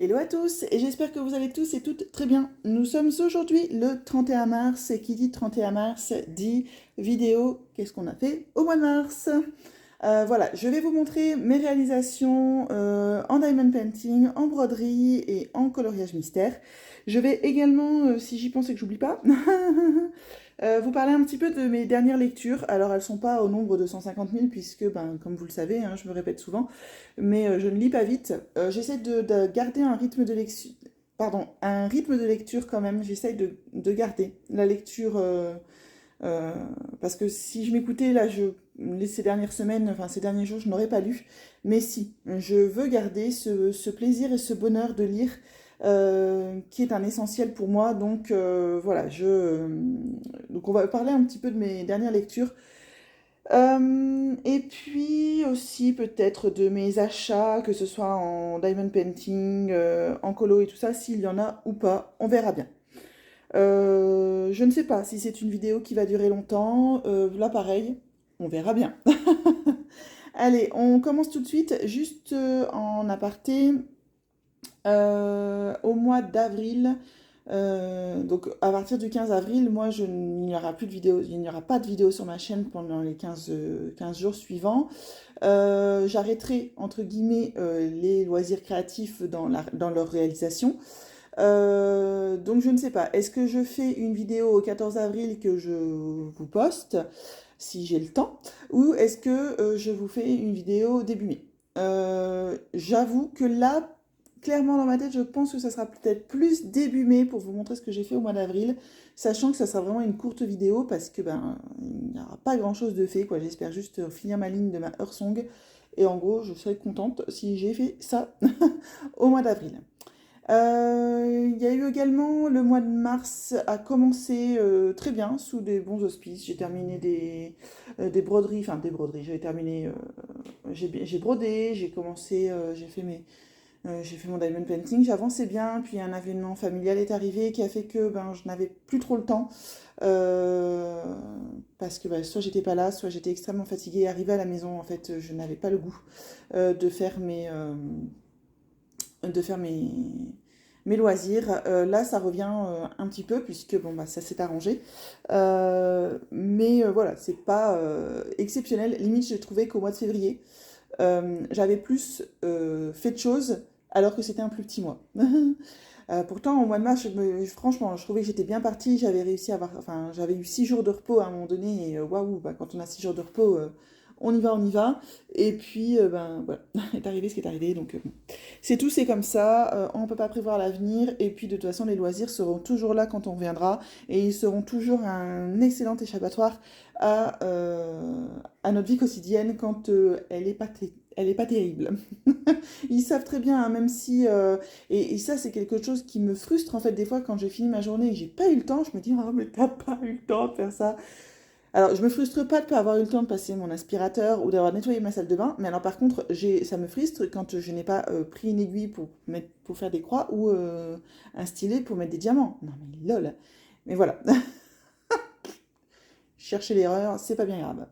Hello à tous et j'espère que vous allez tous et toutes très bien. Nous sommes aujourd'hui le 31 mars et qui dit 31 mars dit vidéo. Qu'est-ce qu'on a fait au mois de mars? Voilà, je vais vous montrer mes réalisations en diamond painting, en broderie et en coloriage mystère. Je vais également, si j'y pense et que j'oublie pas, vous parler un petit peu de mes dernières lectures. Alors elles sont pas au nombre de 150 000 puisque, ben, comme vous le savez, hein, je me répète souvent, mais je ne lis pas vite. J'essaie de garder un rythme de lecture, pardon, un rythme de lecture quand même. J'essaie de garder la lecture euh, parce que si je m'écoutais là, ces dernières semaines, enfin ces derniers jours, je n'aurais pas lu. Mais si, je veux garder ce plaisir et ce bonheur de lire qui est un essentiel pour moi. Donc voilà, donc on va parler un petit peu de mes dernières lectures. Et puis aussi peut-être de mes achats, que ce soit en diamond painting, en colo et tout ça, s'il y en a ou pas, on verra bien. Je ne sais pas si c'est une vidéo qui va durer longtemps, là pareil, on verra bien. Allez, on commence tout de suite, juste en aparté, au mois d'avril. Donc à partir du 15 avril, moi, il n'y aura plus de vidéos, il n'y aura pas de vidéo sur ma chaîne pendant les 15 jours suivants. J'arrêterai, entre guillemets, les loisirs créatifs dans leur réalisation. Donc je ne sais pas, est-ce que je fais une vidéo au 14 avril que je vous poste, si j'ai le temps, ou est-ce que je vous fais une vidéo début mai? J'avoue que là, clairement dans ma tête, je pense que ça sera peut-être plus début mai pour vous montrer ce que j'ai fait au mois d'avril, sachant que ça sera vraiment une courte vidéo parce que ben il n'y aura pas grand-chose de fait, quoi. J'espère juste finir ma ligne de ma Heurtsong et en gros, je serai contente si j'ai fait ça au mois d'avril. Il y a eu également le mois de mars a commencé très bien sous des bons auspices. J'ai terminé des broderies, enfin des broderies. J'ai terminé, j'ai brodé, j'ai commencé, j'ai fait mon diamond painting. J'avançais bien, puis un événement familial est arrivé qui a fait que ben je n'avais plus trop le temps euh, parce que ben, soit j'étais pas là, soit j'étais extrêmement fatiguée. Arrivée à la maison, en fait, je n'avais pas le goût de faire mes loisirs. Là, ça revient un petit peu, puisque bon, bah, ça s'est arrangé. Mais voilà, c'est pas exceptionnel. Limite, j'ai trouvé qu'au mois de février, j'avais plus fait de choses, alors que c'était un plus petit mois. Pourtant, au mois de mars, franchement, je trouvais que j'étais bien partie. J'avais réussi à avoir, enfin, j'avais eu 6 jours de repos à un moment donné. Et waouh, bah, quand on a 6 jours de repos, on y va, on y va. Et puis, ben voilà, est arrivé ce qui est arrivé. Donc, bon. C'est tout, c'est comme ça. On ne peut pas prévoir l'avenir. Et puis, de toute façon, les loisirs seront toujours là quand on reviendra. Et ils seront toujours un excellent échappatoire à notre vie quotidienne quand elle est pas terrible. Ils savent très bien, hein, même si... et ça, c'est quelque chose qui me frustre, en fait, des fois, quand j'ai fini ma journée et que j'ai pas eu le temps, je me dis, oh, mais t'as pas eu le temps de faire ça. Alors, je me frustre pas de pas avoir eu le temps de passer mon aspirateur ou d'avoir nettoyé ma salle de bain, mais alors par contre, ça me frustre quand je n'ai pas pris une aiguille pour faire des croix ou un stylet pour mettre des diamants. Non mais lol. Mais voilà, chercher l'erreur, c'est pas bien grave.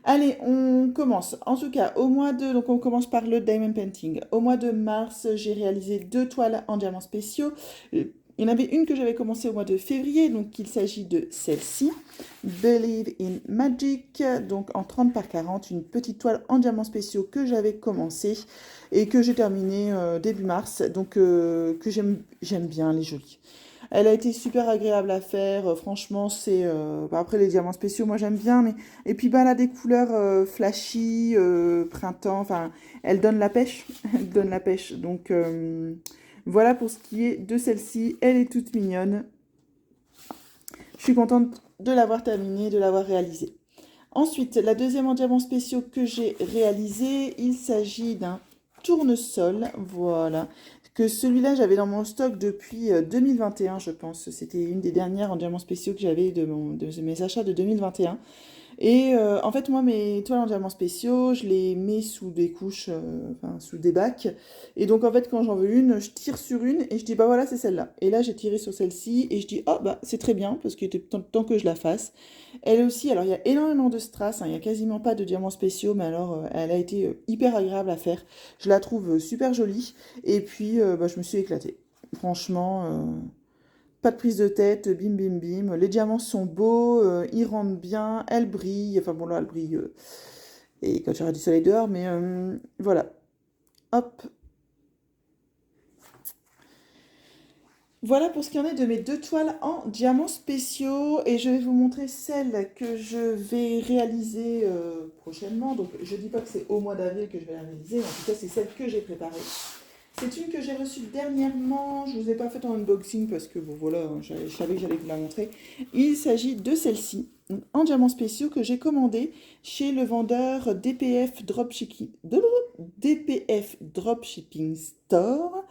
Allez, on commence. En tout cas, donc on commence par le diamond painting. Au mois de mars, j'ai réalisé 2 toiles en diamants spéciaux. Il y en avait une que j'avais commencé au mois de février, donc il s'agit de celle-ci, Believe in Magic, donc en 30 par 40, une petite toile en diamants spéciaux que j'avais commencé et que j'ai terminée début mars, donc que j'aime bien, les jolies. Elle a été super agréable à faire, franchement, après les diamants spéciaux, moi j'aime bien, mais... Et puis bah, elle a des couleurs flashy, printemps, enfin, elle donne la pêche, elle donne la pêche, donc voilà pour ce qui est de celle-ci, elle est toute mignonne. Je suis contente de l'avoir terminée, de l'avoir réalisée. Ensuite, la deuxième en diamants spéciaux que j'ai réalisée, il s'agit d'un tournesol, voilà, que celui-là j'avais dans mon stock depuis 2021, je pense. C'était une des dernières en diamants spéciaux que j'avais de mes achats de 2021. Et en fait, moi, mes toiles en diamants spéciaux, je les mets sous des couches, enfin, sous des bacs. Et donc, en fait, quand j'en veux une, je tire sur une et je dis, bah voilà, c'est celle-là. Et là, j'ai tiré sur celle-ci et je dis, oh, bah, c'est très bien parce qu'il était temps que je la fasse. Elle aussi, alors, il y a énormément de strass, hein, il n'y a quasiment pas de diamants spéciaux, mais alors, elle a été hyper agréable à faire. Je la trouve super jolie. Et puis, bah, je me suis éclatée. Franchement, pas de prise de tête, bim bim bim. Les diamants sont beaux, ils rendent bien, elles brillent. Enfin bon, là, elles brillent. Et quand il y aura du soleil dehors, mais voilà. Hop. Voilà pour ce qui en est de mes deux toiles en diamants spéciaux. Et je vais vous montrer celle que je vais réaliser prochainement. Donc, je dis pas que c'est au mois d'avril que je vais la réaliser, mais en tout cas, c'est celle que j'ai préparée. C'est une que j'ai reçue dernièrement. Je ne vous ai pas fait en unboxing parce que bon voilà, je savais que j'allais vous la montrer. Il s'agit de celle-ci, en diamants spéciaux que j'ai commandé chez le vendeur DPF Dropshipping Store.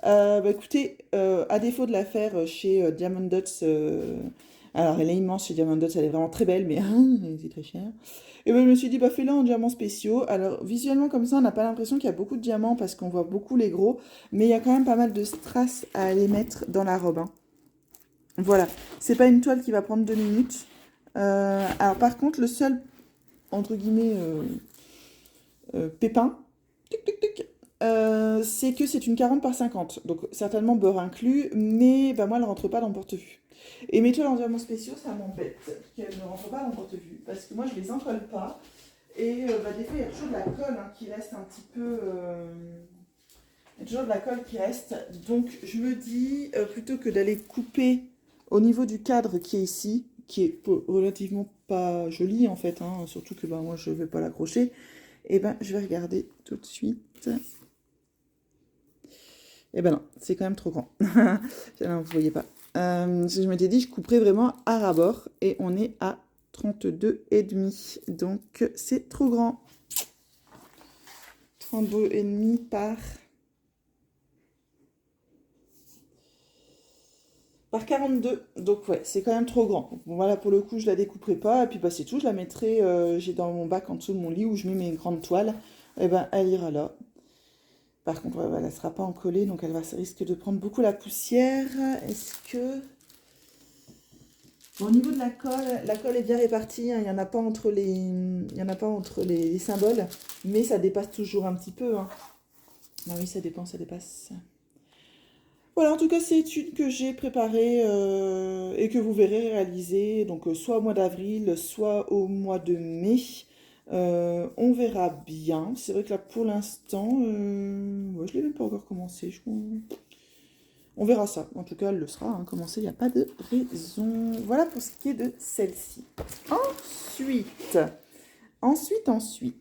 Bah, écoutez, à défaut de la faire chez Diamond Dots, alors elle est immense chez Diamond Dots, elle est vraiment très belle, mais c'est très cher. Et ben, je me suis dit, bah fais-la en diamants spéciaux. Alors visuellement comme ça, on n'a pas l'impression qu'il y a beaucoup de diamants parce qu'on voit beaucoup les gros, mais il y a quand même pas mal de strass à aller mettre dans la robe, hein. Voilà, c'est pas une toile qui va prendre 2 minutes. Alors par contre, le seul, entre guillemets, pépin, tic, tic, tic, c'est que c'est une 40 par 50, donc certainement beurre inclus, mais bah, moi elle rentre pas dans le porte-vue. Et mes toiles en diamants spéciaux, ça m'embête qu'elles ne rentrent pas dans le porte-vue, parce que moi je les encolle pas, et bah, des fois il y a toujours de la colle hein, qui reste un petit peu... il y a toujours de la colle qui reste, donc je me dis, plutôt que d'aller couper au niveau du cadre qui est ici, qui est relativement pas joli en fait, hein, surtout que bah, moi je vais pas l'accrocher, et ben je vais regarder tout de suite. Et ben non, c'est quand même trop grand. Non, vous voyez pas. Je m'étais dit, je couperais vraiment à ras-bord et on est à 32,5. Donc c'est trop grand. 32,5 par 42. Donc ouais, c'est quand même trop grand. Bon, voilà, pour le coup, je la découperai pas. Et puis bah c'est tout, je la mettrai, j'ai dans mon bac en dessous de mon lit où je mets mes grandes toiles. Et ben elle ira là. Par contre, ouais, elle ne sera pas encollée, donc elle risque de prendre beaucoup la poussière. Est-ce que... Bon, au niveau de la colle est bien répartie, hein, il n'y en a pas entre il y en a pas entre les symboles, mais ça dépasse toujours un petit peu, hein. Ah oui, ça dépend, ça dépasse. Voilà, en tout cas, c'est une que j'ai préparée et que vous verrez réaliser, donc soit au mois d'avril, soit au mois de mai. On verra bien. C'est vrai que là, pour l'instant, ouais, je ne l'ai même pas encore commencé. On verra ça. En tout cas, elle le sera, hein, commencé, il n'y a pas de raison. Voilà pour ce qui est de celle-ci. Ensuite.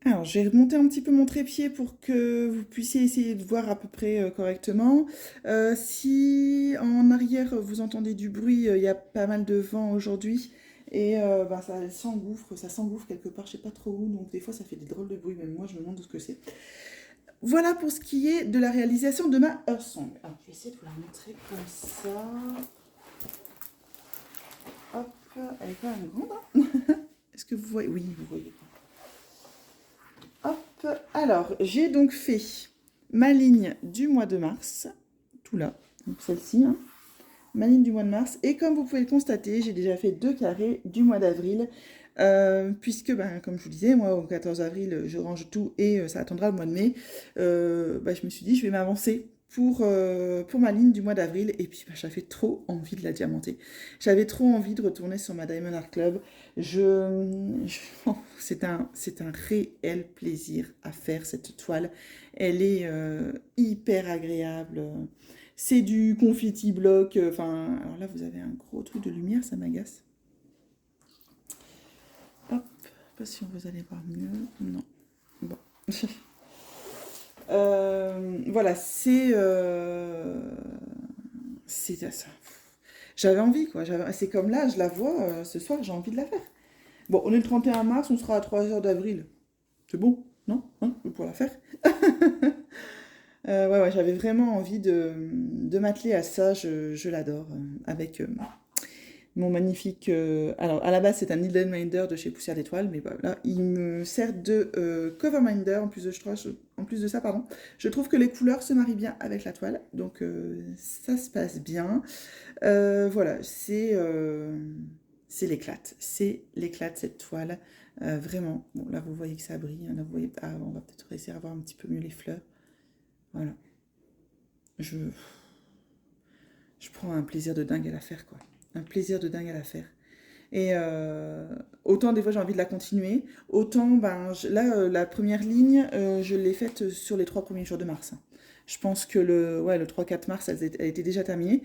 Alors, je vais remonter un petit peu mon trépied pour que vous puissiez essayer de voir à peu près correctement. Si en arrière vous entendez du bruit, il y a pas mal de vent aujourd'hui. Et ben, ça s'engouffre quelque part, je sais pas trop où, donc des fois ça fait des drôles de bruit, même moi je me demande de ce que c'est. Voilà pour ce qui est de la réalisation de ma Earthsong. Alors, je vais essayer de vous la montrer comme ça. Hop, elle est quand même grande, hein. Est-ce que vous voyez? Oui, vous voyez. Hop, alors, j'ai donc fait ma ligne du mois de mars, tout là, donc celle-ci, hein, ma ligne du mois de mars. Et comme vous pouvez le constater, j'ai déjà fait 2 carrés du mois d'avril. Puisque, ben, comme je vous disais, moi, au 14 avril, je range tout et ça attendra le mois de mai. Ben, je me suis dit, je vais m'avancer pour ma ligne du mois d'avril. Et puis, ben, j'avais trop envie de la diamanter. J'avais trop envie de retourner sur ma Diamond Art Club. C'est un réel plaisir à faire cette toile. Elle est hyper agréable. C'est du confetti bloc. Enfin, alors là, vous avez un gros truc de lumière, ça m'agace. Hop, pas si vous allez voir mieux. Non. Bon. Voilà, c'est ça. J'avais envie, quoi. C'est comme là, je la vois ce soir, j'ai envie de la faire. Bon, on est le 31 mars, on sera à 3 heures d'avril. C'est bon, non, hein, pour la faire. Ouais, j'avais vraiment envie de m'atteler à ça. Je l'adore. Avec mon magnifique... alors, à la base, c'est un Needle Minder de chez Poussière d'étoiles, mais voilà, il me sert de cover minder, en plus de ça, pardon. Je trouve que les couleurs se marient bien avec la toile, donc ça se passe bien. Voilà, c'est l'éclate. C'est l'éclate, cette toile. Vraiment. Bon, là, vous voyez que ça brille. Là, vous voyez... Ah, on va peut-être essayer de voir un petit peu mieux les fleurs. Voilà. Je prends un plaisir de dingue à la faire, quoi. Un plaisir de dingue à la faire. Et autant des fois j'ai envie de la continuer, autant ben, là la première ligne, je l'ai faite sur les 3 premiers jours de mars, hein. Je pense que le 3-4 mars, elle était déjà terminée.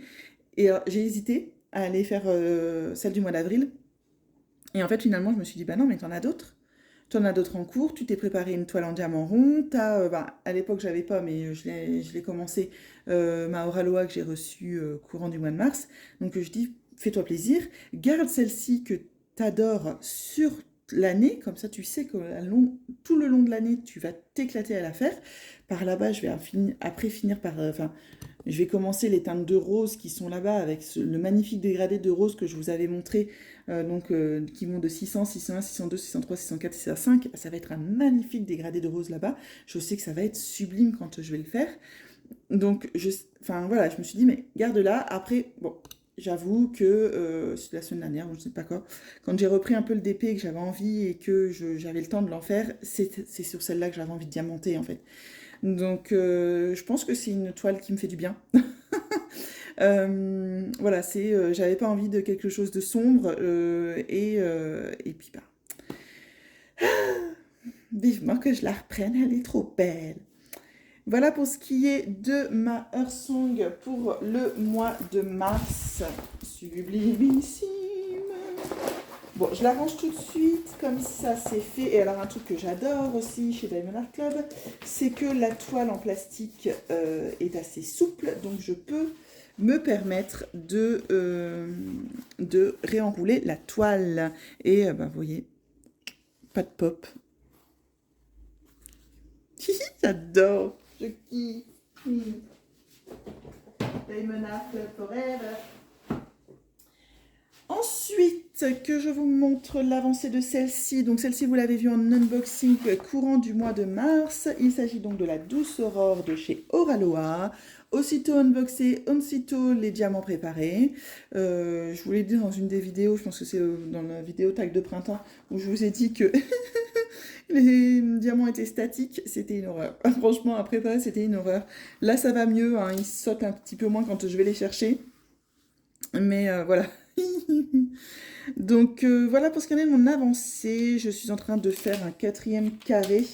Et j'ai hésité à aller faire celle du mois d'avril. Et en fait, finalement, je me suis dit, bah non, mais t'en as d'autres. T'en as d'autres en cours, tu t'es préparé une toile en diamant rond, à l'époque j'avais pas, mais je l'ai commencé, ma Oraloa que j'ai reçue courant du mois de mars. Donc je dis, fais-toi plaisir, garde celle-ci que t'adores sur l'année, comme ça tu sais que tout le long de l'année tu vas t'éclater à la faire. Par là-bas, je vais après finir par... je vais commencer les teintes de rose qui sont là-bas avec le magnifique dégradé de rose que je vous avais montré, qui vont de 600, 601, 602, 603, 604, 605. Ça va être un magnifique dégradé de rose là-bas. Je sais que ça va être sublime quand je vais le faire. Donc, voilà, je me suis dit, mais garde-la. Après, bon, j'avoue que c'est la semaine dernière, je ne sais pas quoi, quand j'ai repris un peu le DP et que j'avais envie et que j'avais le temps de l'en faire, c'est sur celle-là que j'avais envie de diamanter en fait. Donc, je pense que c'est une toile qui me fait du bien. Voilà, j'avais pas envie de quelque chose de sombre et puis bah, vivement que je la reprenne, elle est trop belle. Voilà pour ce qui est de ma Heurtsong pour le mois de mars. Sublimissime. Bon, je la range tout de suite, comme ça c'est fait. Et alors un truc que j'adore aussi chez Diamond Art Club, c'est que la toile en plastique est assez souple, donc je peux me permettre de réenrouler la toile. Et vous voyez, pas de pop. J'adore, je kiffe. Diamond Art Club Forever. Ensuite, que je vous montre l'avancée de celle-ci. Donc celle-ci, vous l'avez vue en unboxing courant du mois de mars. Il s'agit donc de la Douce Aurore de chez Oraloa. Aussitôt unboxé, aussitôt les diamants préparés. Je vous l'ai dit dans une des vidéos, je pense que c'est dans la vidéo tag de printemps, où je vous ai dit que les diamants étaient statiques. C'était une horreur. Franchement, à préparer, c'était une horreur. Là, ça va mieux, hein, ils sautent un petit peu moins quand je vais les chercher. Mais voilà. Donc voilà pour ce qui en est de mon avancée. Je suis en train de faire un 4e carré.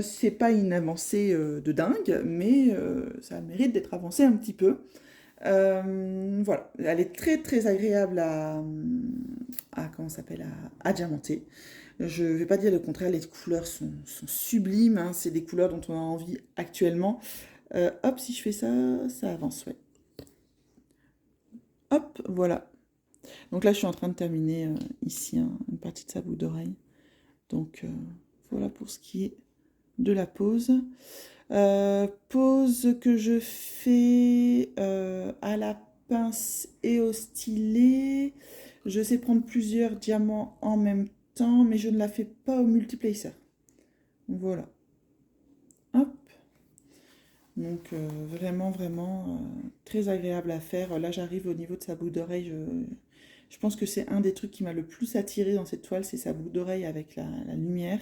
C'est pas une avancée de dingue, mais ça mérite d'être avancé un petit peu. Voilà, elle est très très agréable comment ça s'appelle, à diamanter. Je vais pas dire le contraire, les couleurs sont sublimes, hein, c'est des couleurs dont on a envie actuellement. Hop, si je fais ça, ça avance, ouais. Hop, voilà. Donc là, je suis en train de terminer ici une partie de sa boucle d'oreille. Donc voilà pour ce qui est de la pose. Pose que je fais à la pince et au stylet. Je sais prendre plusieurs diamants en même temps, mais je ne la fais pas au multiplacer. Voilà. Hop. Donc vraiment, vraiment très agréable à faire. Là, j'arrive au niveau de sa boucle d'oreille. Je pense que c'est un des trucs qui m'a le plus attiré dans cette toile, c'est sa boucle d'oreille avec la lumière.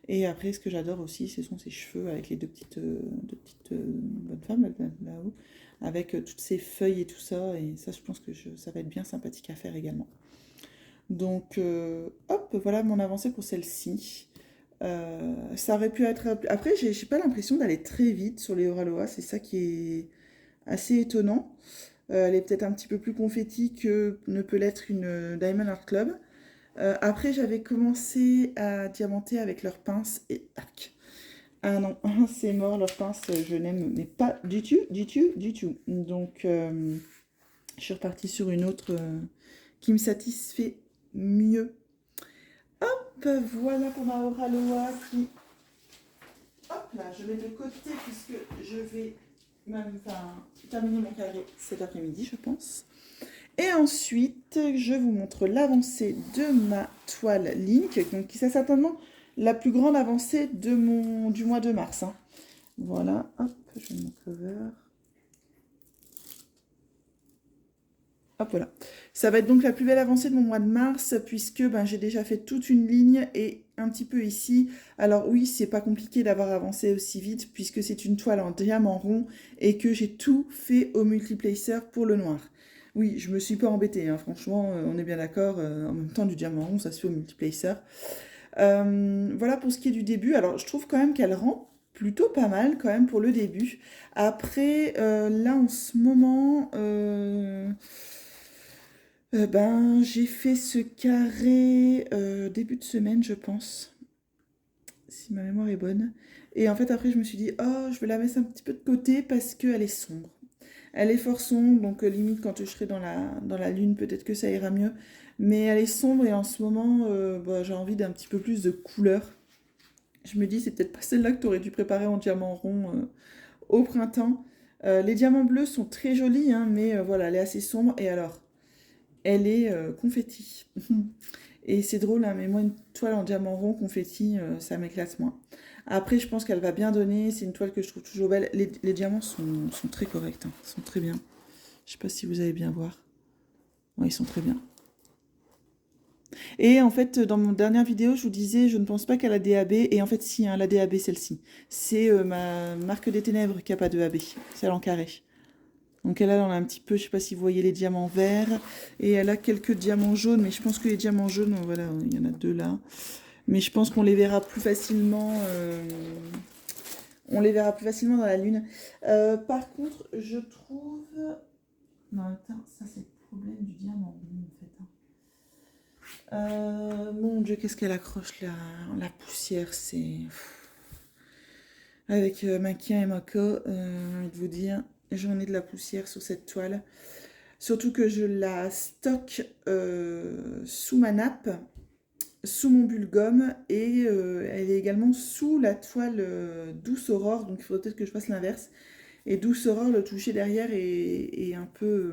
Et après, ce que j'adore aussi, ce sont ses cheveux avec les deux petites bonnes femmes là-haut, avec toutes ces feuilles et tout ça. Et ça, je pense que ça va être bien sympathique à faire également. Donc, hop, voilà mon avancée pour celle-ci. Ça aurait pu être... Après, j'ai pas l'impression d'aller très vite sur les Oraloa, c'est ça qui est assez étonnant. Elle est peut-être un petit peu plus confetti que ne peut l'être une Diamond Art Club. Après, j'avais commencé à diamanter avec leurs pinces et tac. Ah non, c'est mort, leurs pinces, je n'aime mais pas du tout, du tout, du tout. Donc, je suis repartie sur une autre qui me satisfait mieux. Hop, voilà pour ma Oraloa qui... Hop là, je mets de côté puisque je vais même terminer mon carré cet après-midi, je pense. Et ensuite, je vous montre l'avancée de ma toile Link, donc qui c'est certainement la plus grande avancée de du mois de mars, hein. Voilà, hop, je mets mon cover. Hop, voilà. Ça va être donc la plus belle avancée de mon mois de mars, puisque ben, j'ai déjà fait toute une ligne et un petit peu ici. Alors oui, c'est pas compliqué d'avoir avancé aussi vite, puisque c'est une toile en diamant rond et que j'ai tout fait au multiplacer pour le noir. Oui, je me suis pas embêtée, hein, franchement, on est bien d'accord. En même temps, du diamant rond, ça se fait au multiplacer. Voilà pour ce qui est du début. Alors, je trouve quand même qu'elle rend plutôt pas mal quand même pour le début. Après, là, en ce moment... ben, j'ai fait ce carré début de semaine, je pense, si ma mémoire est bonne. Et en fait, après, je me suis dit, oh, je vais la mettre un petit peu de côté parce qu'elle est sombre. Elle est fort sombre, donc limite, quand je serai dans la lune, peut-être que ça ira mieux. Mais elle est sombre et en ce moment, bah, j'ai envie d'un petit peu plus de couleur. Je me dis, c'est peut-être pas celle-là que tu aurais dû préparer en diamant rond au printemps. Les diamants bleus sont très jolis, hein, mais voilà, elle est assez sombre. Et alors, elle est confetti. Et c'est drôle, hein, mais moi, une toile en diamant rond confetti, ça m'éclate moins. Après, je pense qu'elle va bien donner. C'est une toile que je trouve toujours belle. Les diamants sont très corrects, hein, sont très bien. Je sais pas si vous allez bien voir. Ouais, ils sont très bien. Et en fait, dans mon dernière vidéo, je vous disais, je ne pense pas qu'elle a des AB. Et en fait, si, hein, la DAB, celle-ci. C'est ma marque des ténèbres qui n'a pas de AB. Celle en carré. Donc elle a un petit peu, je sais pas si vous voyez les diamants verts, et elle a quelques diamants jaunes, mais je pense que les diamants jaunes, voilà, il y en a deux là. Mais je pense qu'on les verra plus facilement, on les verra plus facilement dans la lune. Par contre, je trouve... Non, attends, ça c'est le problème du diamant bleu en fait, hein. Mon Dieu, qu'est-ce qu'elle accroche là, la poussière, c'est... Avec Maquia et Mako, j'ai envie de vous dire, j'en ai de la poussière sur cette toile. Surtout que je la stocke sous ma nappe, sous mon bulgum, et elle est également sous la toile Douce Aurore, donc il faudrait peut-être que je fasse l'inverse. Et Douce Aurore, le toucher derrière est un peu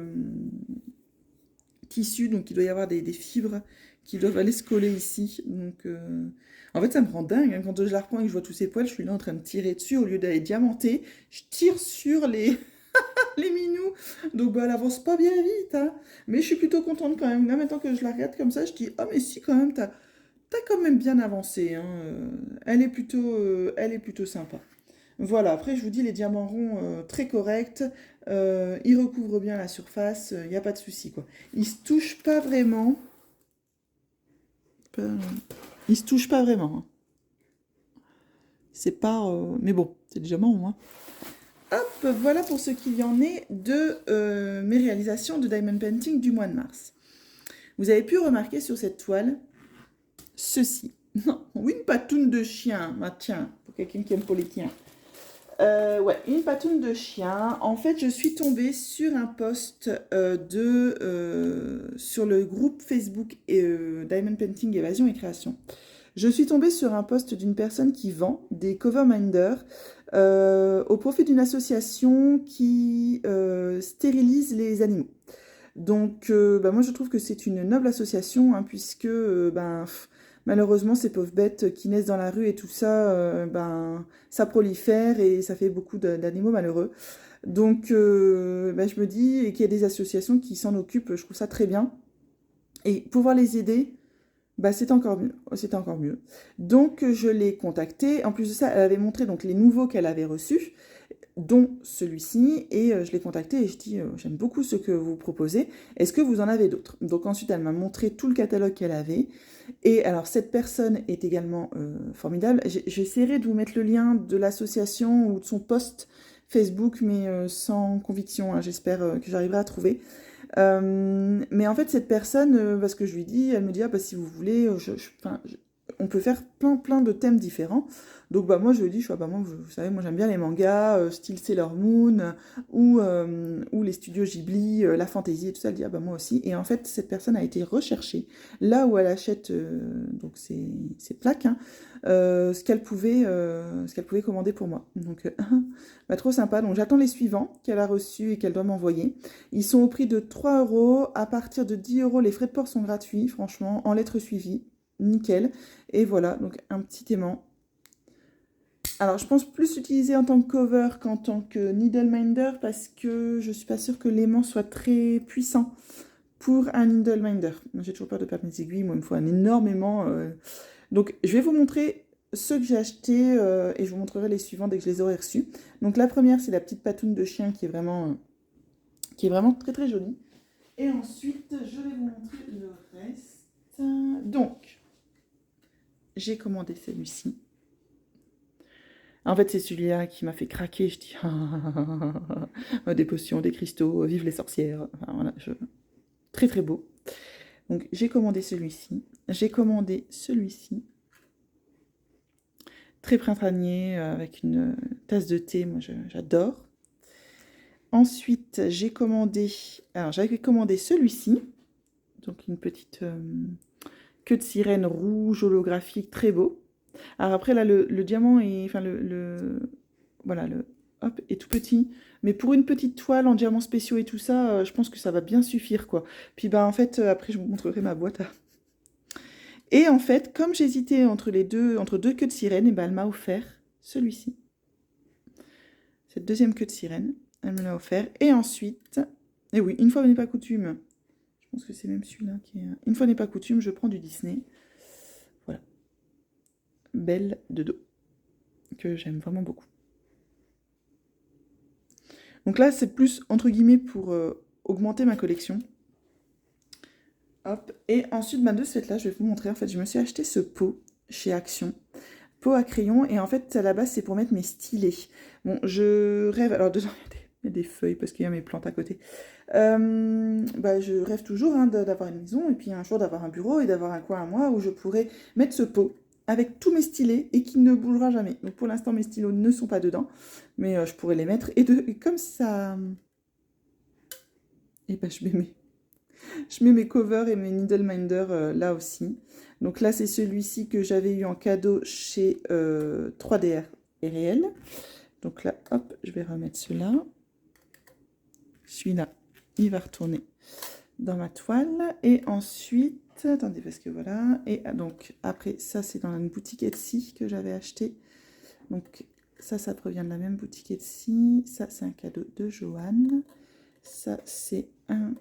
tissu, donc il doit y avoir des fibres qui doivent aller se coller ici. Donc, en fait, ça me rend dingue, hein. Quand je la reprends et que je vois tous ces poils, je suis là en train de tirer dessus, au lieu d'aller diamanter, je tire sur les... les minous. Donc bah, elle avance pas bien vite, hein. Mais je suis plutôt contente quand même. Là maintenant que je la regarde comme ça, je dis, oh mais si quand même, t'as quand même bien avancé, hein. Elle est plutôt sympa. Voilà, après je vous dis, les diamants ronds très corrects, ils recouvrent bien la surface, il n'y a pas de souci quoi. Ils se touchent pas vraiment. Pas- Ils se touchent pas vraiment, hein. C'est pas... Mais bon, c'est des diamants ronds, hein. Hop, voilà pour ce qu'il y en est de mes réalisations de Diamond Painting du mois de mars. Vous avez pu remarquer sur cette toile ceci. Non, oui, une patoune de chien. Bah, tiens, pour quelqu'un qui aime pour les tiens. Ouais, une patoune de chien. En fait, je suis tombée sur un post sur le groupe Facebook Diamond Painting Évasion et Création. Je suis tombée sur un post d'une personne qui vend des cover minders au profit d'une association qui stérilise les animaux. Donc, bah, moi, je trouve que c'est une noble association, hein, puisque ben, malheureusement, ces pauvres bêtes qui naissent dans la rue et tout ça, ben, ça prolifère et ça fait beaucoup d'animaux malheureux. Donc, ben, je me dis, et qu'il y a des associations qui s'en occupent, je trouve ça très bien. Et pouvoir les aider, bah, c'est encore mieux. C'était encore mieux. Donc, je l'ai contactée. En plus de ça, elle avait montré donc, les nouveaux qu'elle avait reçus, dont celui-ci, et je l'ai contactée et je dis j'aime beaucoup ce que vous proposez, est-ce que vous en avez d'autres? Donc ensuite elle m'a montré tout le catalogue qu'elle avait, et alors cette personne est également formidable. J'essaierai de vous mettre le lien de l'association ou de son post Facebook, mais sans conviction, hein. J'espère que j'arriverai à trouver. Mais en fait cette personne, parce que je lui dis, elle me dit ah bah si vous voulez, enfin, on peut faire plein de thèmes différents. Donc bah moi je lui dis, bah, moi, vous savez, moi j'aime bien les mangas, style Sailor Moon, ou les studios Ghibli, la fantasy et tout ça. Elle dit, ah bah moi aussi. Et en fait, cette personne a été recherchée là où elle achète donc ces plaques, hein, ce qu'elle pouvait commander pour moi. Donc bah, trop sympa. Donc j'attends les suivants qu'elle a reçus et qu'elle doit m'envoyer. Ils sont au prix de 3 €. À partir de 10 €, les frais de port sont gratuits, franchement, en lettres suivies. Nickel. Et voilà, donc un petit aimant. Alors, je pense plus l'utiliser en tant que cover qu'en tant que needle minder parce que je suis pas sûre que l'aimant soit très puissant pour un needle minder. J'ai toujours peur de perdre mes aiguilles, moi il me faut un énorme aimant. Donc, je vais vous montrer ceux que j'ai achetés et je vous montrerai les suivants dès que je les aurai reçus. Donc, la première, c'est la petite patoune de chien qui est vraiment très jolie. Et ensuite, je vais vous montrer le reste. Donc, j'ai commandé celui-ci. En fait, c'est celui-là qui m'a fait craquer. Je dis, des potions, des cristaux, vive les sorcières. Enfin, voilà, très beau. Donc, j'ai commandé celui-ci. J'ai commandé celui-ci. Très printanier, avec une tasse de thé. Moi, j'adore. Ensuite, j'ai commandé... Alors, j'avais commandé celui-ci. Donc, une petite queue de sirène rouge holographique, très beau. Alors après, là, le diamant est... Enfin, voilà, hop, est tout petit. Mais pour une petite toile en diamants spéciaux et tout ça, je pense que ça va bien suffire, quoi. Puis, bah, en fait, après, je vous montrerai ma boîte. Et en fait, comme j'hésitais entre deux queues de sirène, et ben, elle m'a offert celui-ci. Cette deuxième queue de sirène, elle me l'a offert. Et ensuite... Et oui, une fois n'est pas coutume. Je pense que c'est même celui-là qui est... Une fois n'est pas coutume, je prends du Disney. Voilà. Belle de dos. Que j'aime vraiment beaucoup. Donc là, c'est plus, entre guillemets, pour augmenter ma collection. Hop. Et ensuite, de cette là, je vais vous montrer. En fait, je me suis acheté ce pot chez Action. Pot à crayon. Et en fait, à la base, c'est pour mettre mes stylets. Bon, je rêve... Alors, dedans, il y a des feuilles parce qu'il y a mes plantes à côté. Je rêve toujours d'avoir une maison et puis un jour d'avoir un bureau et d'avoir un coin à moi où je pourrais mettre ce pot avec tous mes stylets et qui ne bougera jamais. Donc pour l'instant mes stylos ne sont pas dedans, mais je pourrais les mettre et comme ça, et je mets mes covers et mes needle minder là aussi. Donc là c'est celui-ci que j'avais eu en cadeau chez 3DR et réel. Donc là hop, je vais remettre celui-là. Celui-là, il va retourner dans ma toile. Et ensuite, attendez, parce que voilà. Et donc, après, ça, c'est dans une boutique Etsy que j'avais acheté. Donc, ça provient de la même boutique Etsy. Ça, c'est un cadeau de Joanne. Ça, c'est un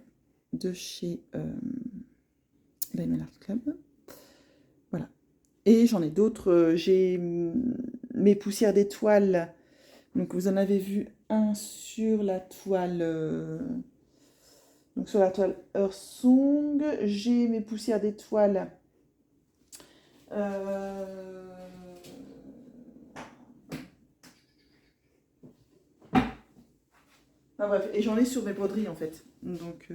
de chez Diamond Art Club. Voilà. Et j'en ai d'autres. J'ai mes poussières d'étoiles. Donc, vous en avez vu un sur la toile... Donc sur la toile Earth Song, j'ai mes poussières d'étoiles. Bref, et j'en ai sur mes broderies en fait. Donc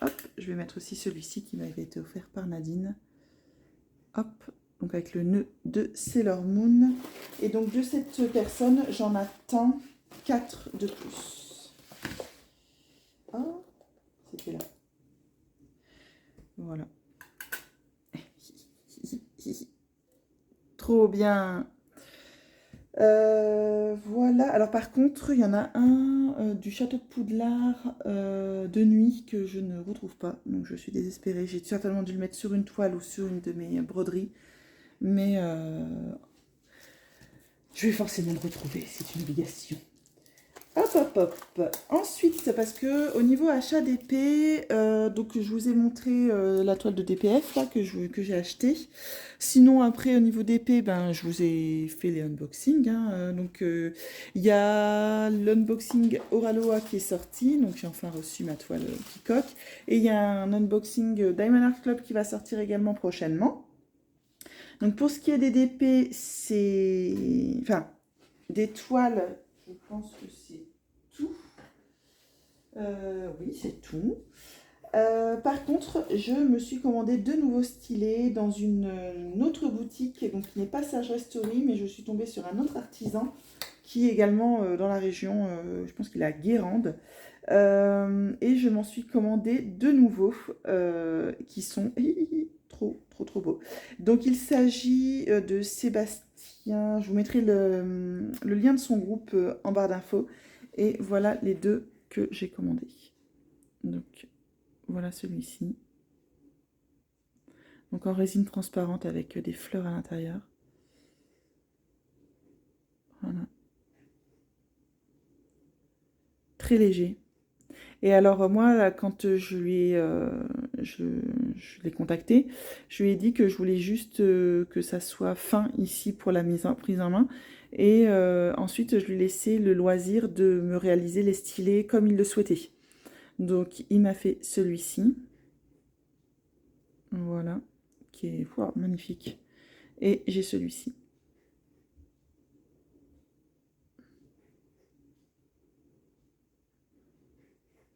hop, je vais mettre aussi celui-ci qui m'avait été offert par Nadine. Hop, donc avec le nœud de Sailor Moon. Et donc de cette personne, j'en attends 4 de plus. Oh, c'était là. Voilà. Trop bien. Voilà. Alors par contre, il y en a un du château de Poudlard de nuit que je ne retrouve pas. Donc je suis désespérée. J'ai certainement dû le mettre sur une toile ou sur une de mes broderies. Mais je vais forcément le retrouver. C'est une obligation. Hop. Ensuite, parce que au niveau achat d'épée, donc je vous ai montré la toile de DPF là, que j'ai acheté. Sinon, après, au niveau d'épée, je vous ai fait les unboxings. Donc, il y a l'unboxing Oraloa qui est sorti. Donc, j'ai enfin reçu ma toile Peacock. Et il y a un unboxing Diamond Art Club qui va sortir également prochainement. Donc, pour ce qui est des DP, c'est... Enfin, des toiles... Je pense que c'est tout. Oui, c'est tout. Par contre, je me suis commandé 2 nouveaux stylets dans une autre boutique, donc qui n'est pas Sage Story, mais je suis tombée sur un autre artisan qui est également dans la région, je pense qu'il est à Guérande. Et je m'en suis commandé 2 nouveaux qui sont trop beaux. Donc il s'agit de Sébastien, je vous mettrai le lien de son groupe en barre d'infos. Et voilà les 2 que j'ai commandés. Donc voilà celui-ci. Donc en résine transparente avec des fleurs à l'intérieur. Voilà. Très léger. Et alors moi, là, quand je l'ai contacté, je lui ai dit que je voulais juste que ça soit fin ici pour la prise en main. Et ensuite, je lui ai laissé le loisir de me réaliser les stylés comme il le souhaitait. Donc il m'a fait celui-ci. Voilà, qui est magnifique. Et j'ai celui-ci.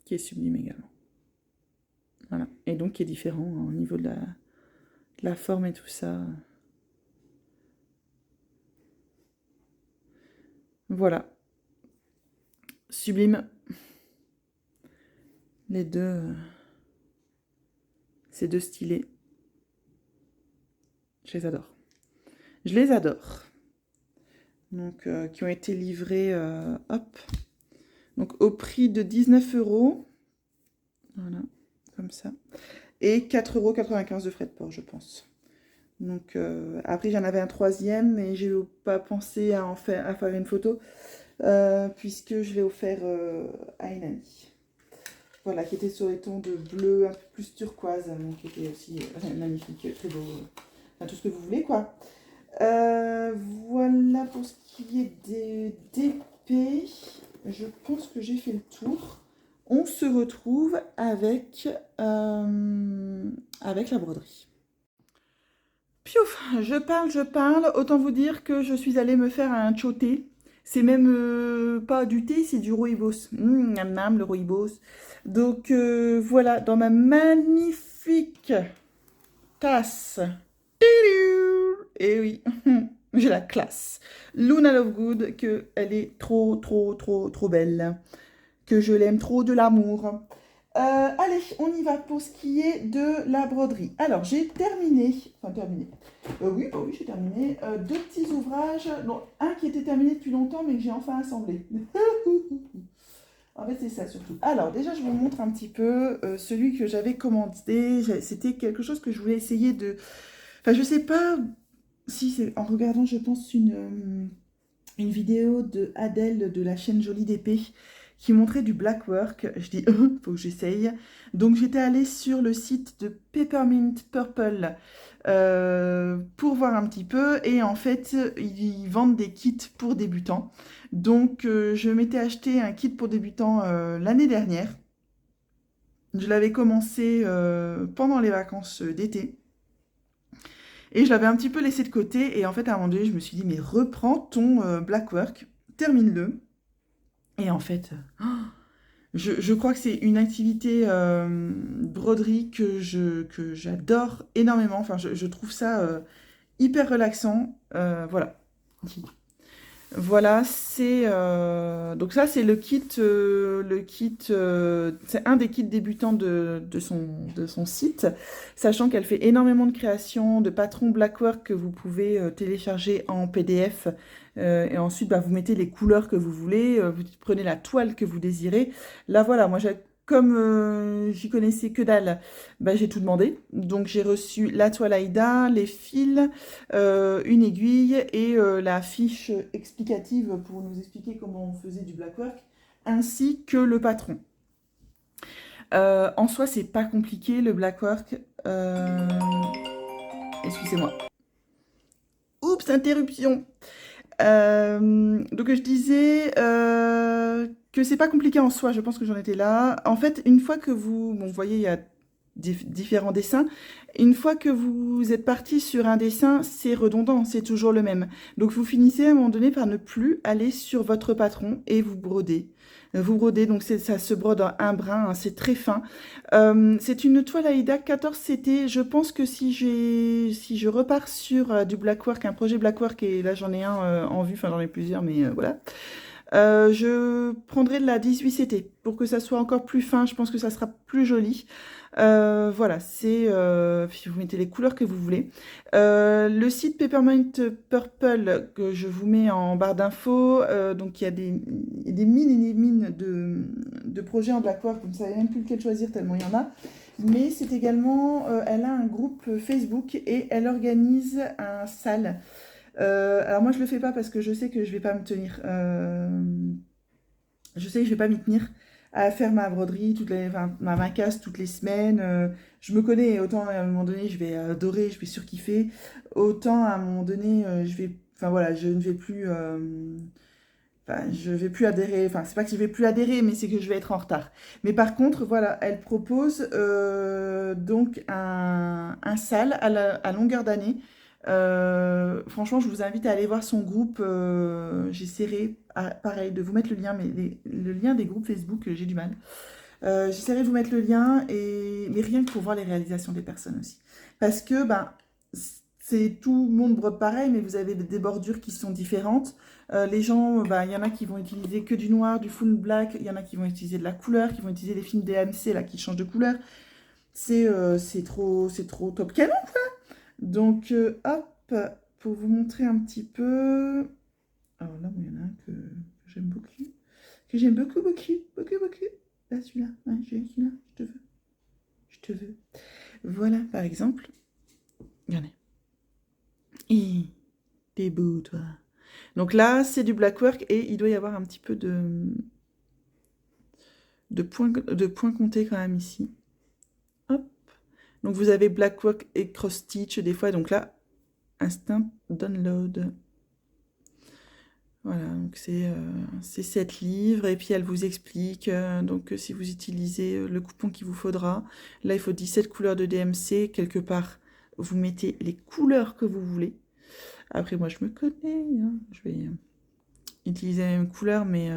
Qui est sublime également. Voilà. Et donc qui est différent au niveau de la forme et tout ça. Voilà. Sublime. Les deux. Ces 2 stylés. Je les adore. Je les adore. Donc, qui ont été livrés, hop. Donc, au prix de 19 €. Voilà, comme ça. Et 4,95 € de frais de port, je pense. Donc, après, j'en avais un 3e, mais j'ai pas pensé à faire une photo, puisque je l'ai offert à une amie. Voilà, qui était sur les tons de bleu un peu plus turquoise, donc qui était aussi magnifique, très beau. Enfin, tout ce que vous voulez, quoi. Voilà pour ce qui est des DP. Je pense que j'ai fait le tour. On se retrouve avec la broderie. Piouf, je parle. Autant vous dire que je suis allée me faire un thé. C'est même pas du thé, c'est du rooibos. Le rooibos. Donc voilà, dans ma magnifique tasse. Et oui, j'ai la classe. Luna Lovegood, elle est trop belle. Que je l'aime trop de l'amour. Allez, on y va pour ce qui est de la broderie. Alors, j'ai terminé. Oui, j'ai terminé. 2 petits ouvrages. Non, un qui était terminé depuis longtemps, mais que j'ai enfin assemblé. En fait, c'est ça surtout. Alors, déjà, je vous montre un petit peu celui que j'avais commandé. C'était quelque chose que je voulais essayer de... Enfin, je sais pas si c'est en regardant, je pense, une vidéo de Adèle de la chaîne Jolie d'épée qui montrait du black work. Je dis, faut que j'essaye. Donc, j'étais allée sur le site de Peppermint Purple pour voir un petit peu. Et en fait, ils vendent des kits pour débutants. Donc, je m'étais acheté un kit pour débutants l'année dernière. Je l'avais commencé pendant les vacances d'été. Et je l'avais un petit peu laissé de côté. Et en fait, à un moment donné, je me suis dit, mais reprends ton black work, termine-le. Et en fait, je crois que c'est une activité broderie que j'adore énormément. Enfin, je trouve ça hyper relaxant. Voilà. Voilà, c'est donc ça c'est le kit, c'est un des kits débutants de son site, sachant qu'elle fait énormément de créations, de patrons blackwork que vous pouvez télécharger en PDF, et ensuite bah, vous mettez les couleurs que vous voulez, vous prenez la toile que vous désirez. Là voilà, moi comme j'y connaissais que dalle, bah, j'ai tout demandé. Donc j'ai reçu la toile Aïda, les fils, une aiguille et la fiche explicative pour nous expliquer comment on faisait du blackwork, ainsi que le patron. En soi, c'est pas compliqué le blackwork. Excusez-moi. Oups, interruption. Donc je disais que c'est pas compliqué en soi, je pense que j'en étais là. En fait, une fois que vous voyez, il y a différents dessins. Une fois que vous êtes parti sur un dessin, c'est redondant, c'est toujours le même. Donc vous finissez à un moment donné par ne plus aller sur votre patron et vous brodez. Vous brodez, donc ça se brode en un brin, hein, c'est très fin. C'est une toile Aïda 14CT. Je pense que si je repars sur du Blackwork, un projet Blackwork, et là j'en ai un en vue, enfin j'en ai plusieurs, mais voilà. Je prendrai de la 18CT pour que ça soit encore plus fin. Je pense que ça sera plus joli. Voilà, puis vous mettez les couleurs que vous voulez. Le site Peppermint Purple que je vous mets en barre d'infos. Donc il y a des mines et des mines de projets en Blackwork. Vous ne savez même plus lequel choisir tellement il y en a. Mais c'est également, elle a un groupe Facebook et elle organise un salle. Alors moi je le fais pas parce que je sais que je vais pas me tenir. Je sais que je vais pas m'y tenir à faire ma broderie, enfin, ma casse toutes les semaines. Je me connais, autant à un moment donné je vais adorer, je vais surkiffer. Autant à un moment donné enfin voilà, je ne vais plus. Enfin, je vais plus adhérer, enfin c'est pas que je vais plus adhérer, mais c'est que je vais être en retard. Mais par contre, voilà, elle propose donc un sale à longueur d'année. Franchement, je vous invite à aller voir son groupe. J'essaierai, pareil, de vous mettre le lien, mais le lien des groupes Facebook, j'ai du mal. J'essaierai de vous mettre le lien, mais rien que pour voir les réalisations des personnes aussi. Parce que ben, c'est tout le monde brode pareil, mais vous avez des bordures qui sont différentes. Les gens, ben, il y en a qui vont utiliser que du noir, du full black, il y en a qui vont utiliser de la couleur, qui vont utiliser les films DMC là, qui changent de couleur. C'est trop top canon, quoi. Donc, hop, pour vous montrer un petit peu... Alors là, il y en a un que j'aime beaucoup. Que j'aime beaucoup, beaucoup, beaucoup, beaucoup. Là, celui-là, ouais, celui-là, je te veux. Je te veux. Voilà, par exemple. Regardez. Et t'es beau, toi. Donc là, c'est du Blackwork et il doit y avoir un petit peu de points comptés quand même ici. Hop. Donc vous avez Blackwork et cross stitch des fois. Donc là, instant download. Voilà, donc c'est 7 livres et puis elle vous explique donc si vous utilisez le coupon qu'il vous faudra. Là, il faut 17 couleurs de DMC. Quelque part, vous mettez les couleurs que vous voulez. Après, moi, je me connais. Hein. Je vais utiliser la même couleur, mais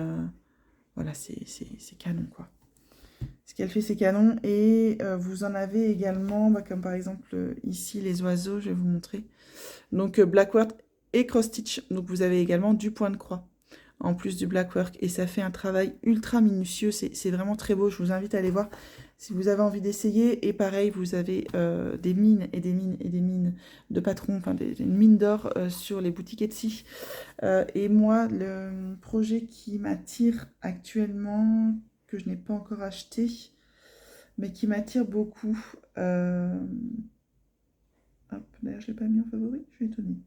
voilà, c'est canon, quoi. Ce qu'elle fait, c'est canon. Et vous en avez également, bah, comme par exemple ici, les oiseaux, je vais vous montrer. Donc, Blackwork et cross-stitch. Donc, vous avez également du point de croix, en plus du Blackwork. Et ça fait un travail ultra minutieux. C'est vraiment très beau. Je vous invite à aller voir si vous avez envie d'essayer. Et pareil, vous avez des mines et des mines et des mines de patrons, enfin, une mine d'or sur les boutiques Etsy. Et moi, le projet qui m'attire actuellement, que je n'ai pas encore acheté, mais qui m'attire beaucoup. Hop, d'ailleurs, je ne l'ai pas mis en favori, je suis étonnée.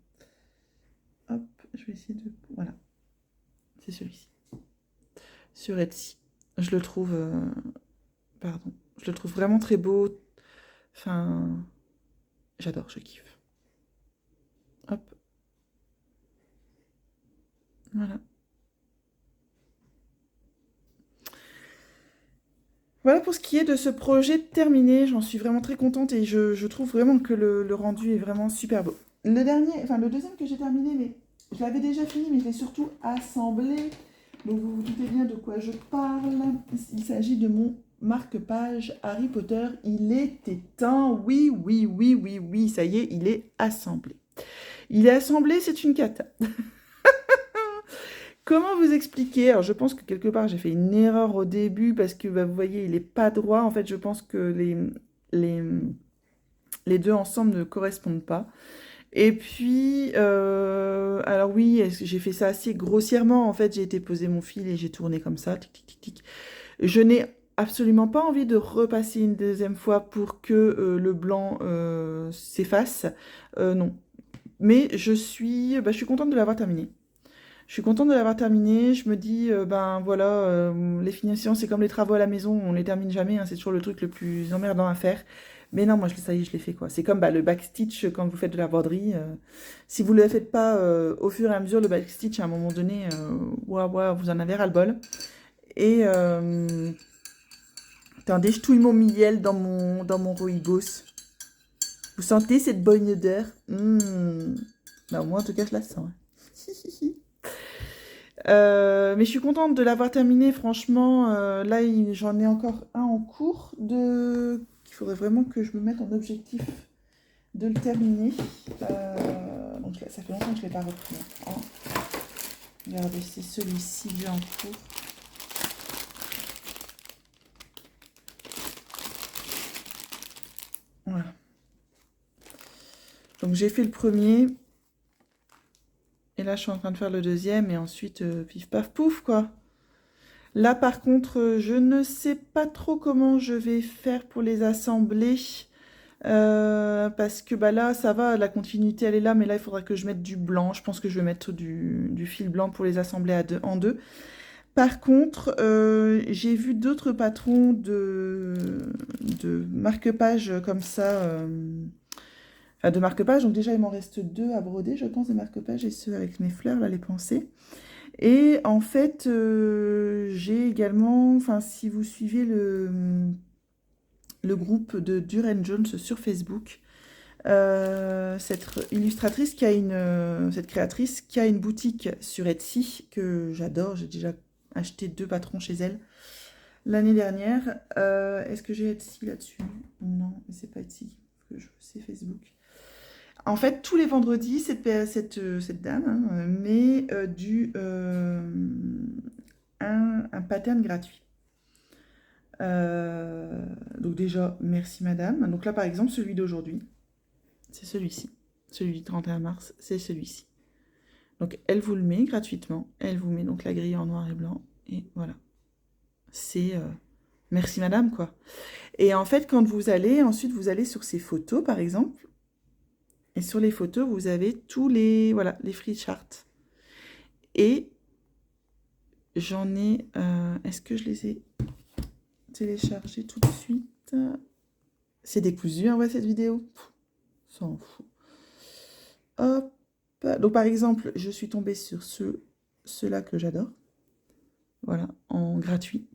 Hop, je vais essayer de... Voilà, c'est celui-ci. Sur Etsy. Je le trouve... Pardon. Je le trouve vraiment très beau. Enfin... J'adore, je kiffe. Hop. Voilà. Voilà pour ce qui est de ce projet terminé. J'en suis vraiment très contente et je trouve vraiment que le rendu est vraiment super beau. Le deuxième que j'ai terminé, mais je l'avais déjà fini, mais je l'ai surtout assemblé. Donc vous vous doutez bien de quoi je parle. Il s'agit de mon marque-page Harry Potter. Il était temps. Oui, oui, oui, oui, oui. Ça y est, il est assemblé. Il est assemblé, c'est une cata. Comment vous expliquer? Alors, je pense que quelque part, j'ai fait une erreur au début parce que, bah, vous voyez, il n'est pas droit. En fait, je pense que les deux ensemble ne correspondent pas. Et puis, alors oui, j'ai fait ça assez grossièrement. En fait, j'ai été poser mon fil et j'ai tourné comme ça. Tic, tic, tic, tic. Je n'ai absolument pas envie de repasser une deuxième fois pour que le blanc s'efface. Non. Mais je suis contente de l'avoir terminé. Je suis contente de l'avoir terminé. Je me dis, ben voilà, les finitions, c'est comme les travaux à la maison, on les termine jamais. Hein, c'est toujours le truc le plus emmerdant à faire. Mais non, moi, ça y est, je l'ai fait, quoi. C'est comme le backstitch quand vous faites de la broderie. Si vous ne le faites pas au fur et à mesure, le backstitch, à un moment donné, vous en avez ras-le-bol. Et attendez, je touille mon miel dans mon rooibos. Vous sentez cette bonne odeur? Ben, moi, en tout cas, je la sens. Hein. Mais je suis contente de l'avoir terminé, franchement. Là, j'en ai encore un en cours. Il faudrait vraiment que je me mette en objectif de le terminer. Donc là, ça fait longtemps que je ne l'ai pas repris. Oh. Regardez, c'est celui-ci que j'ai en cours. Voilà. Donc j'ai fait le premier. Et là, je suis en train de faire le deuxième. Et ensuite, pif paf pouf, quoi. Là, par contre, je ne sais pas trop comment je vais faire pour les assembler. Parce que bah là, ça va, la continuité, elle est là. Mais là, il faudra que je mette du blanc. Je pense que je vais mettre du fil blanc pour les assembler en deux. Par contre, j'ai vu d'autres patrons de marque-page comme ça. Enfin, de marque-page. Donc déjà, il m'en reste 2 à broder, je pense, des marque-pages et ceux avec mes fleurs, là, les pensées. Et en fait, j'ai également, enfin, si vous suivez le groupe de Duran Jones sur Facebook, cette illustratrice qui a cette créatrice qui a une boutique sur Etsy que j'adore. J'ai déjà acheté 2 patrons chez elle l'année dernière. Est-ce que j'ai Etsy là-dessus? Non, mais c'est pas Etsy, c'est Facebook. En fait, tous les vendredis, cette dame met un pattern gratuit. Donc déjà, merci madame. Donc là, par exemple, celui d'aujourd'hui, c'est celui-ci. Celui du 31 mars, c'est celui-ci. Donc elle vous le met gratuitement. Elle vous met donc la grille en noir et blanc. Et voilà. C'est merci madame, quoi. Et en fait, quand ensuite vous allez sur ces photos, par exemple. Et sur les photos, vous avez tous les free charts. Et j'en ai... est-ce que je les ai téléchargés tout de suite? C'est décousu, hein, ouais, cette vidéo. S'en fout. Hop. Donc, par exemple, je suis tombée sur ceux-là que j'adore. Voilà, en gratuit.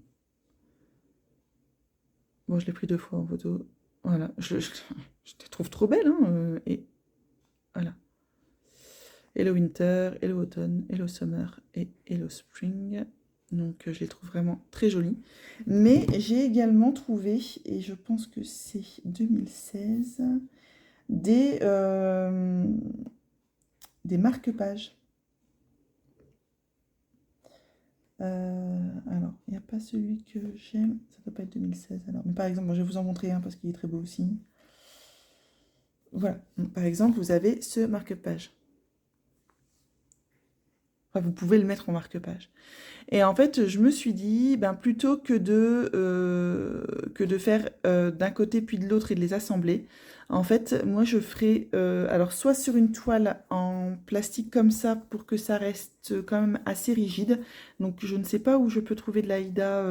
Bon, je l'ai pris 2 fois en photo. Voilà, je te trouve trop belle, hein. Et voilà. Hello Winter, Hello Autumn, Hello Summer et Hello Spring. Donc je les trouve vraiment très jolies. Mais j'ai également trouvé, et je pense que c'est 2016, des marque-pages. Alors, il n'y a pas celui que j'aime. Ça ne doit pas être 2016 alors. Mais par exemple, je vais vous en montrer un parce qu'il est très beau aussi. Voilà. Donc, par exemple, vous avez ce marque-page. Enfin, vous pouvez le mettre en marque-page. Et en fait, je me suis dit, ben, plutôt que de faire d'un côté puis de l'autre et de les assembler, en fait, moi, je ferai, alors, soit sur une toile en plastique comme ça, pour que ça reste quand même assez rigide. Donc, je ne sais pas où je peux trouver de l'Aïda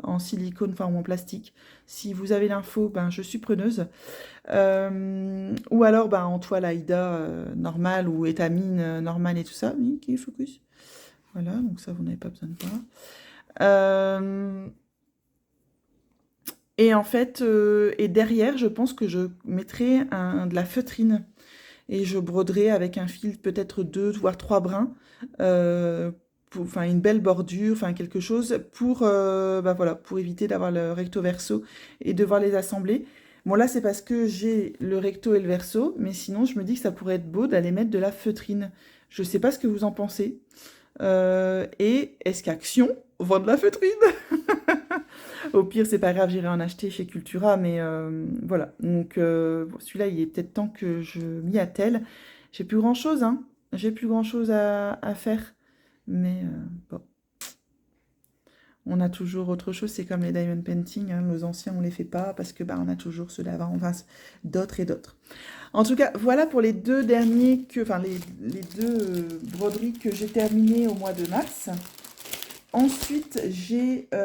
en silicone, enfin, ou en plastique. Si vous avez l'info, ben, je suis preneuse. Ou alors, ben, en toile Aïda normale ou étamine normale et tout ça. Oui, qui focus. Voilà, donc ça, vous n'avez pas besoin de voir. Et en fait, et derrière, je pense que je mettrai de la feutrine. Et je broderai avec un fil peut-être 2 voire 3 brins. Enfin, une belle bordure, enfin quelque chose pour, bah voilà, pour éviter d'avoir le recto verso et devoir les assembler. Bon, là, c'est parce que j'ai le recto et le verso, mais sinon, je me dis que ça pourrait être beau d'aller mettre de la feutrine. Je sais pas ce que vous en pensez. Et est-ce qu'Action vend de la feutrine? Au pire, c'est pas grave, j'irai en acheter chez Cultura, mais voilà. Donc, celui-là, il est peut-être temps que je m'y attelle. J'ai plus grand-chose, hein. J'ai plus grand-chose à faire. Mais bon. On a toujours autre chose, c'est comme les diamond painting, hein. Nos anciens, on les fait pas parce que bah, on a toujours ceux d'avant, enfin, d'autres et d'autres. En tout cas, voilà pour les 2 derniers, enfin les 2 broderies que j'ai terminées au mois de mars. Ensuite, j'ai... Bah.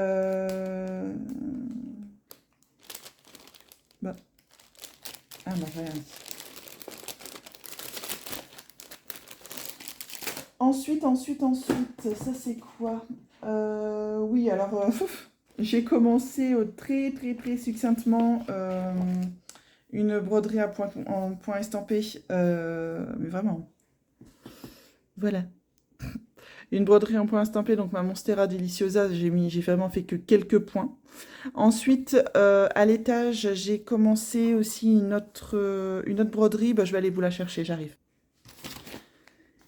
Ah bah rien. Ensuite, ça c'est quoi? Oui, alors, j'ai commencé très très très succinctement une broderie en point estampé, mais vraiment, voilà. Une broderie en point estampé, donc ma Monstera Deliciosa, j'ai vraiment fait que quelques points. Ensuite, à l'étage, j'ai commencé aussi une autre broderie. Bah, je vais aller vous la chercher, j'arrive.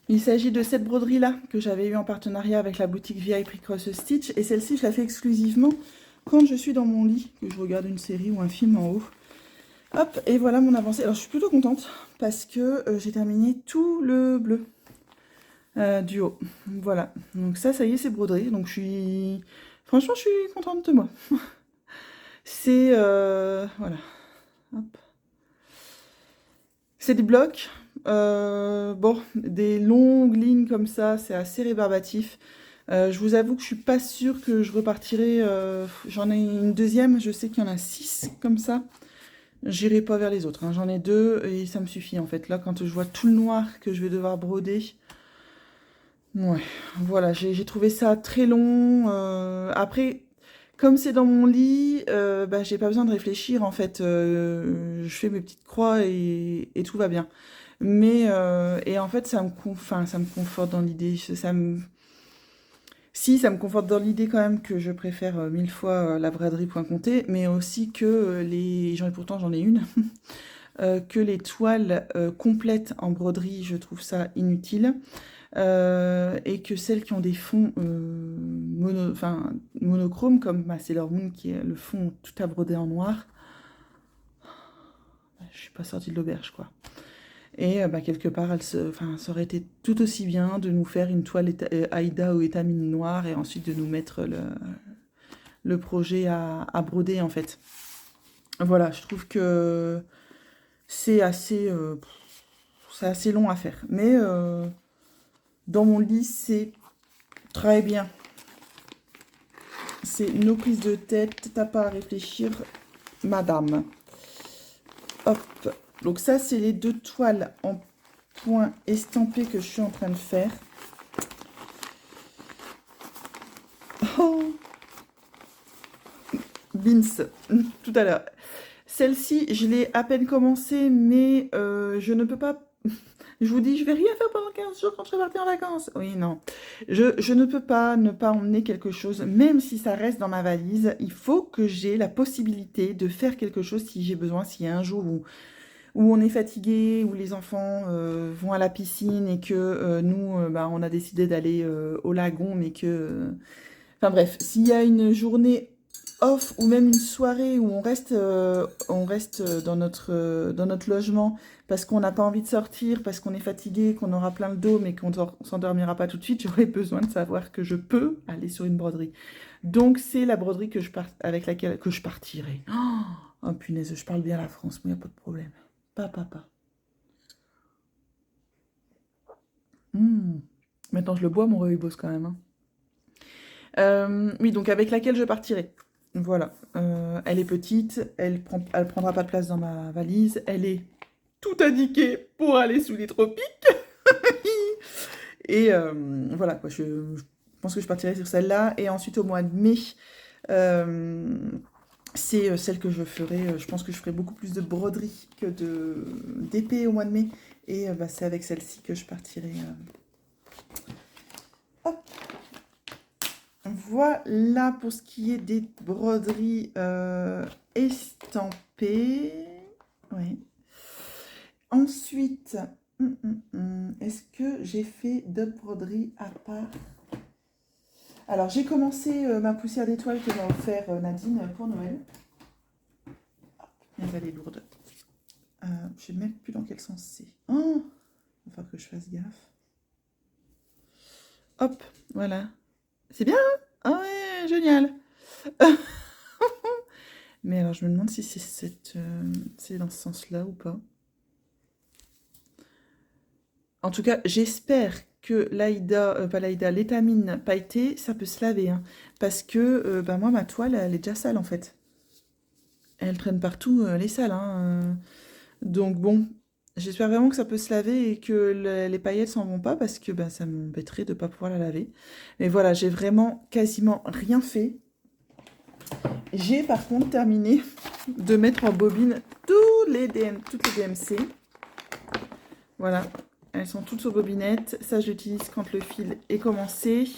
Il s'agit de cette broderie-là que j'avais eue en partenariat avec la boutique VIP Cross Stitch. Et celle-ci, je la fais exclusivement quand je suis dans mon lit, que je regarde une série ou un film en haut. Hop, et voilà mon avancée. Alors, je suis plutôt contente parce que j'ai terminé tout le bleu du haut. Voilà. Donc ça y est, c'est broderie. Donc, franchement, je suis contente de moi. C'est... voilà. Hop. C'est des blocs. Bon, des longues lignes comme ça, c'est assez rébarbatif. Je vous avoue que je suis pas sûre que je repartirai. J'en ai une deuxième, je sais qu'il y en a 6 comme ça. J'irai pas vers les autres, hein. J'en ai 2 et ça me suffit en fait. Là, quand je vois tout le noir que je vais devoir broder, ouais, voilà, j'ai trouvé ça très long. Après, comme c'est dans mon lit, bah, j'ai pas besoin de réfléchir en fait. Je fais mes petites croix et tout va bien. Mais et en fait, ça me conforte dans l'idée. Si, ça me conforte dans l'idée quand même que je préfère 1000 fois la braderie point compté, mais aussi que pourtant j'en ai une, que les toiles complètes en broderie, je trouve ça inutile. Et que celles qui ont des fonds monochromes, comme Sailor Moon, qui est le fond tout à broder en noir, je suis pas sortie de l'auberge, quoi. Et quelque part, ça aurait été tout aussi bien de nous faire une toile Aïda ou étamine noire et ensuite de nous mettre le projet à broder, en fait. Voilà, je trouve que c'est assez long à faire. Mais dans mon lit, c'est très bien. C'est nos prises de tête, t'as pas à réfléchir, madame. Hop. Donc ça, c'est les 2 toiles en point estampé que je suis en train de faire. Oh, Beans, tout à l'heure. Celle-ci, je l'ai à peine commencée, mais je ne peux pas... Je vous dis, je vais rien faire pendant 15 jours quand je serai partie en vacances. Oui, non. Je ne peux pas ne pas emmener quelque chose, même si ça reste dans ma valise. Il faut que j'ai la possibilité de faire quelque chose si j'ai besoin, s'il y a un jour où on est fatigué, où les enfants vont à la piscine et que nous, on a décidé d'aller au lagon, mais que... Enfin bref, s'il y a une journée off ou même une soirée où on reste dans notre logement parce qu'on n'a pas envie de sortir, parce qu'on est fatigué, qu'on aura plein le dos, mais qu'on ne s'endormira pas tout de suite, j'aurais besoin de savoir que je peux aller sur une broderie. Donc c'est la broderie avec laquelle je partirai. Oh punaise, je parle bien la France, mais il n'y a pas de problème. Papa. Maintenant je le bois, mon rooibos quand même, hein. Oui, donc avec laquelle je partirai. Voilà. Elle est petite, elle prendra pas de place dans ma valise. Elle est tout indiquée pour aller sous les tropiques. Et voilà, quoi, je pense que je partirai sur celle-là. Et ensuite, au mois de mai, c'est celle que je ferai. Je pense que je ferai beaucoup plus de broderie que d'épée au mois de mai. Et c'est avec celle-ci que je partirai. Hop. Voilà pour ce qui est des broderies estampées. Oui. Ensuite, est-ce que j'ai fait d'autres broderies à part? Alors, j'ai commencé ma poussière d'étoiles que m'a offert Nadine pour Noël. Elle est lourde. Je ne sais même plus dans quel sens c'est. Oh, il va falloir que je fasse gaffe. Hop, voilà. C'est bien, hein? Ah ouais, génial. Mais alors, je me demande si c'est dans ce sens-là ou pas. En tout cas, j'espère que l'étamine pailletée, ça peut se laver. Hein, parce que moi, ma toile, elle est déjà sale en fait. Elle traîne partout, les sales. Hein, donc bon, j'espère vraiment que ça peut se laver et que les paillettes s'en vont pas parce que ça m'embêterait de ne pas pouvoir la laver. Mais voilà, j'ai vraiment quasiment rien fait. J'ai par contre terminé de mettre en bobine toutes les DMC. Voilà. elles sont toutes aux bobinettes. Ça, je l'utilise quand le fil est commencé.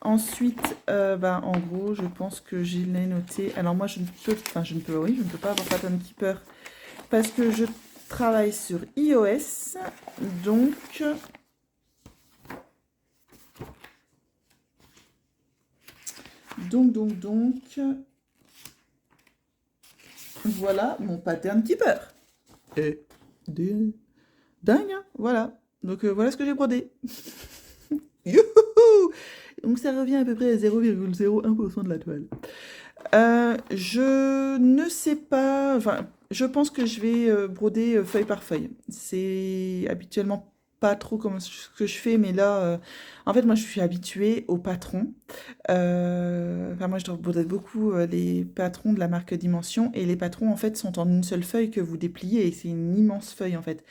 Ensuite, en gros, je pense que je l'ai noté. Alors moi, je ne peux pas avoir Pattern Keeper parce que je travaille sur iOS. Donc, voilà mon Pattern Keeper. Et dingue, hein, voilà. Donc voilà ce que j'ai brodé. Youhou! Donc ça revient à peu près à 0,01% de la toile. Je ne sais pas, enfin, je pense que je vais broder feuille par feuille. C'est habituellement pas trop comme ce que je fais, mais là, en fait, moi, je suis habituée aux patrons. Enfin, moi, je brode beaucoup les patrons de la marque Dimension, et les patrons, en fait, sont en une seule feuille que vous dépliez, et c'est une immense feuille, en fait.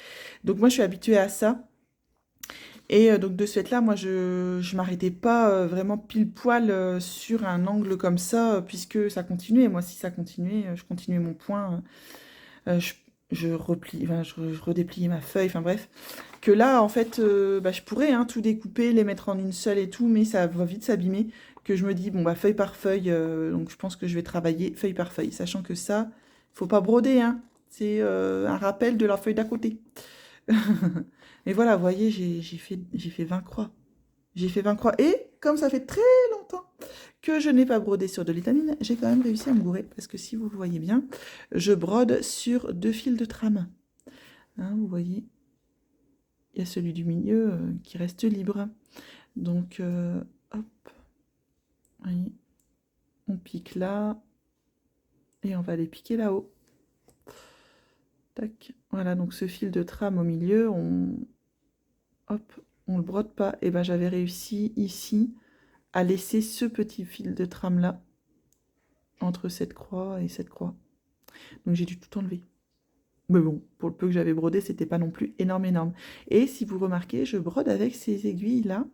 Donc moi, je suis habituée à ça. Et donc de ce fait-là, moi je m'arrêtais pas vraiment pile poil sur un angle comme ça, puisque ça continuait. Moi, si ça continuait, je continuais mon point, je, je redépliais ma feuille, enfin bref. Que là, en fait, je pourrais tout découper, les mettre en une seule et tout, mais ça va vite s'abîmer. Que je me dis, bon, feuille par feuille, donc je pense que je vais travailler feuille par feuille, sachant que ça, faut pas broder, hein. C'est un rappel de la feuille d'à côté. Mais voilà, vous voyez, j'ai fait 20 croix. J'ai fait 20 croix. Et comme ça fait très longtemps que je n'ai pas brodé sur de l'étamine, j'ai quand même réussi à me gourer. Parce que si vous le voyez bien, je brode sur 2 fils de trame. Hein, vous voyez, il y a celui du milieu qui reste libre. Donc, hop. Voyez, on pique là. Et on va les piquer là-haut. Tac. Voilà, donc ce fil de trame au milieu, hop, on le brode pas. Et ben j'avais réussi ici à laisser ce petit fil de trame là entre cette croix et cette croix. Donc j'ai dû tout enlever. Mais bon, pour le peu que j'avais brodé, c'était pas non plus énorme. Et si vous remarquez, je brode avec ces aiguilles là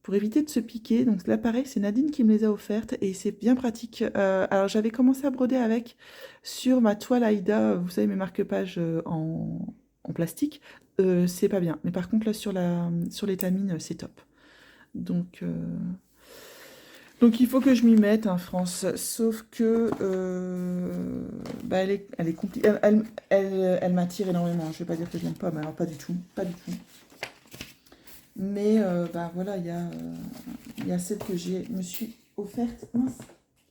pour éviter de se piquer. Donc là pareil, c'est Nadine qui me les a offertes et c'est bien pratique. Alors j'avais commencé à broder avec sur ma toile Aïda, vous savez mes marque-pages en plastique. C'est pas bien. Mais par contre là sur l'étamine, c'est top. Donc il faut que je m'y mette, hein, France. Sauf que elle est compliquée. Elle m'attire énormément. Je vais pas dire que je l'aime pas, mais alors pas du tout. Pas du tout. Mais voilà, il y a celle que me suis offerte. Mince.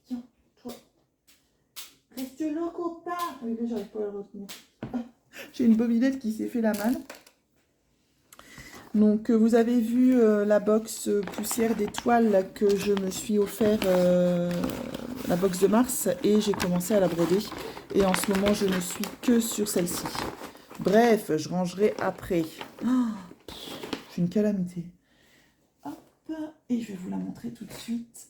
Tiens, toi. Reste là, copain. Oui, là, j'arrive pas à le retenir. J'ai une bobinette qui s'est fait la malle. Donc vous avez vu la box poussière d'étoiles que je me suis offert, la box de mars, et j'ai commencé à la broder. Et en ce moment, je ne suis que sur celle-ci. Bref, je rangerai après. Oh, c'est une calamité. Hop, et je vais vous la montrer tout de suite.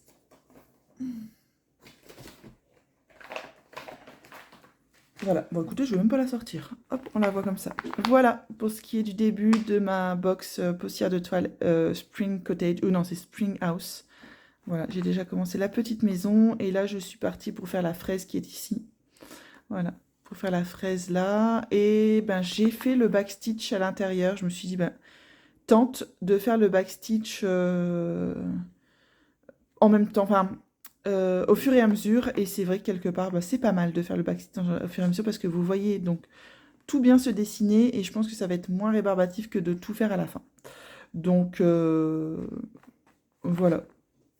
Voilà, bon écoutez, je ne vais même pas la sortir. Hop, on la voit comme ça. Voilà, pour ce qui est du début de ma box poussière de toile Spring Cottage, ou non, c'est Spring House. Voilà, j'ai déjà commencé la petite maison, et là je suis partie pour faire la fraise qui est ici. Voilà, pour faire la fraise là, et j'ai fait le backstitch à l'intérieur. Je me suis dit, tente de faire le backstitch en même temps, enfin... au fur et à mesure, et c'est vrai que quelque part c'est pas mal de faire le backstitch au fur et à mesure parce que vous voyez donc tout bien se dessiner, et je pense que ça va être moins rébarbatif que de tout faire à la fin. Donc voilà,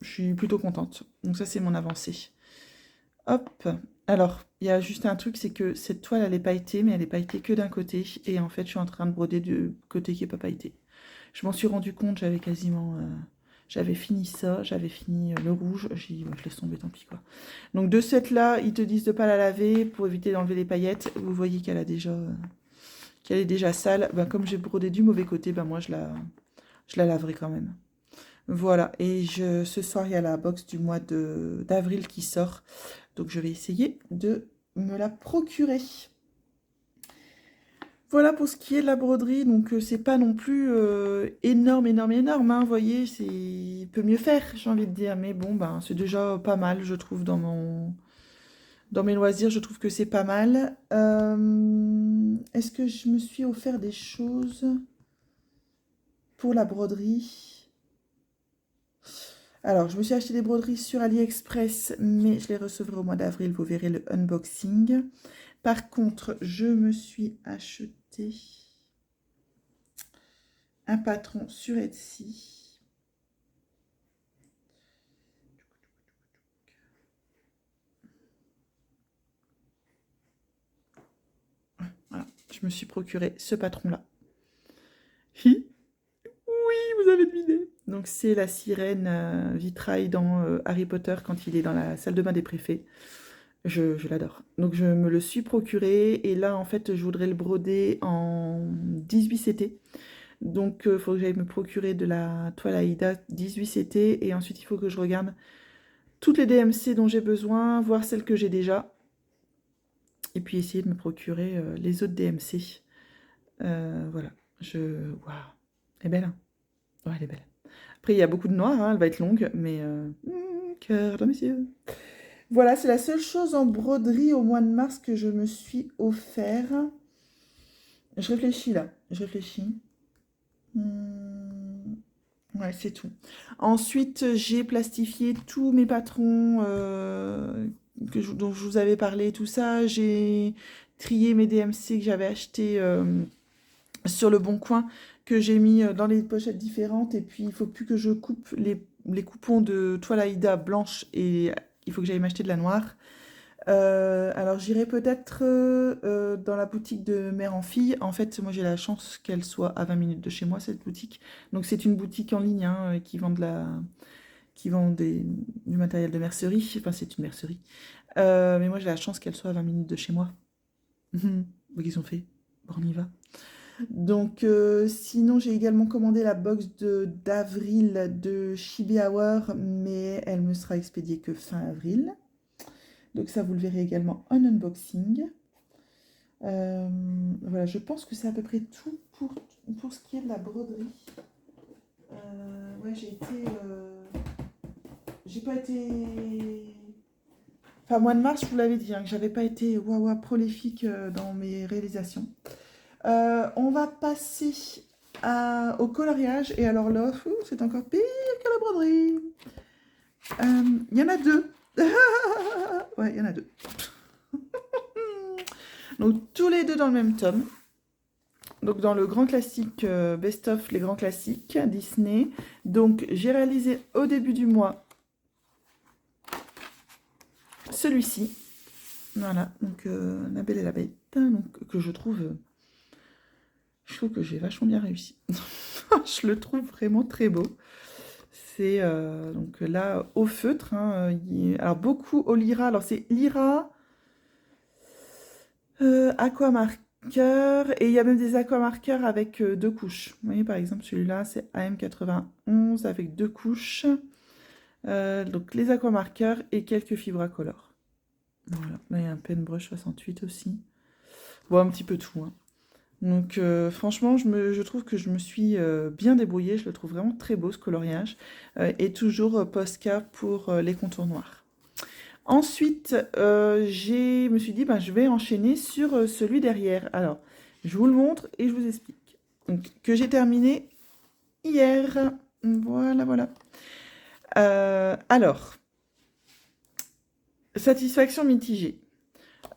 je suis plutôt contente. Donc ça c'est mon avancée. Hop, alors il y a juste un truc, c'est que cette toile elle est pailletée, mais elle est pailletée que d'un côté, et en fait je suis en train de broder du côté qui est pas pailleté. Je m'en suis rendu compte, j'avais fini ça, j'avais fini le rouge, j'ai dit, je laisse tomber, tant pis quoi. Donc de cette là, ils te disent de pas la laver pour éviter d'enlever les paillettes. Vous voyez qu'elle est déjà sale. Comme j'ai brodé du mauvais côté, moi je la laverai quand même. Voilà, et ce soir il y a la box du mois d'avril qui sort, donc je vais essayer de me la procurer. Voilà pour ce qui est de la broderie, donc c'est pas non plus énorme, hein, vous voyez, il peut mieux faire, j'ai envie de dire, mais bon, c'est déjà pas mal, je trouve, dans Dans mes loisirs, je trouve que c'est pas mal. Est-ce que je me suis offert des choses pour la broderie? Alors, je me suis acheté des broderies sur AliExpress, mais je les recevrai au mois d'avril. Vous verrez le unboxing. Par contre, je me suis acheté un patron sur Etsy. Voilà, je me suis procuré ce patron-là. Oui, vous avez deviné. Donc c'est la sirène vitrail dans Harry Potter quand il est dans la salle de bain des préfets. Je l'adore. Donc je me le suis procuré et là en fait je voudrais le broder en 18 CT. Donc il faut que j'aille me procurer de la toile Aïda 18 CT et ensuite il faut que je regarde toutes les DMC dont j'ai besoin, voir celles que j'ai déjà et puis essayer de me procurer les autres DMC. Voilà, waouh, elle est belle, hein. Ouais, elle est belle. Après, il y a beaucoup de noir, hein, elle va être longue, mais cœur de monsieur. Voilà, c'est la seule chose en broderie au mois de mars que je me suis offert. Je réfléchis là, je réfléchis. Ouais, c'est tout. Ensuite, j'ai plastifié tous mes patrons dont je vous avais parlé, tout ça. J'ai trié mes DMC que j'avais achetés sur le Bon Coin, que j'ai mis dans les pochettes différentes. Et puis, il faut plus que je coupe les coupons de toile Aïda blanche et il faut que j'aille m'acheter de la noire. Alors, j'irai peut-être dans la boutique de Mère en Fille. En fait, moi, j'ai la chance qu'elle soit à 20 minutes de chez moi, cette boutique. Donc, c'est une boutique en ligne hein, qui vend du matériel de mercerie. Enfin, c'est une mercerie. Mais moi, j'ai la chance qu'elle soit à 20 minutes de chez moi. Donc, ils ont fait. Bon, on y va. Donc, sinon, j'ai également commandé la box d'avril de Chibi Hour, mais elle me sera expédiée que fin avril. Donc ça, vous le verrez également en unboxing. Voilà, je pense que c'est à peu près tout pour ce qui est de la broderie. Ouais, j'ai pas été... Enfin, mois de mars, je vous l'avais dit, hein, que j'avais pas été prolifique dans mes réalisations. On va passer au coloriage. Et alors là, c'est encore pire que la broderie. Il y en a deux. Ouais, il y en a deux. Donc, tous les deux dans le même tome. Donc, dans le grand classique Best of, les grands classiques Disney. Donc, j'ai réalisé au début du mois celui-ci. Voilà, donc La Belle et la Bête. Donc, que je trouve que j'ai vachement bien réussi. Je le trouve vraiment très beau. C'est donc là au feutre. Hein, alors, beaucoup au Lyra. Alors, c'est Lyra. Aquamarqueur, et il y a même des aquamarqueurs avec deux couches. Vous voyez, par exemple, celui-là, c'est AM91 avec deux couches. Donc, les aquamarqueurs et quelques fibracolores. Voilà. Là, il y a un pen brush 68 aussi. Bon, un petit peu tout. Hein. Donc, franchement, je trouve que je me suis bien débrouillée. Je le trouve vraiment très beau, ce coloriage. Et toujours Posca pour les contours noirs. Ensuite, je me suis dit, je vais enchaîner sur celui derrière. Alors, je vous le montre et je vous explique. Donc, que j'ai terminé hier. Voilà. Alors, satisfaction mitigée.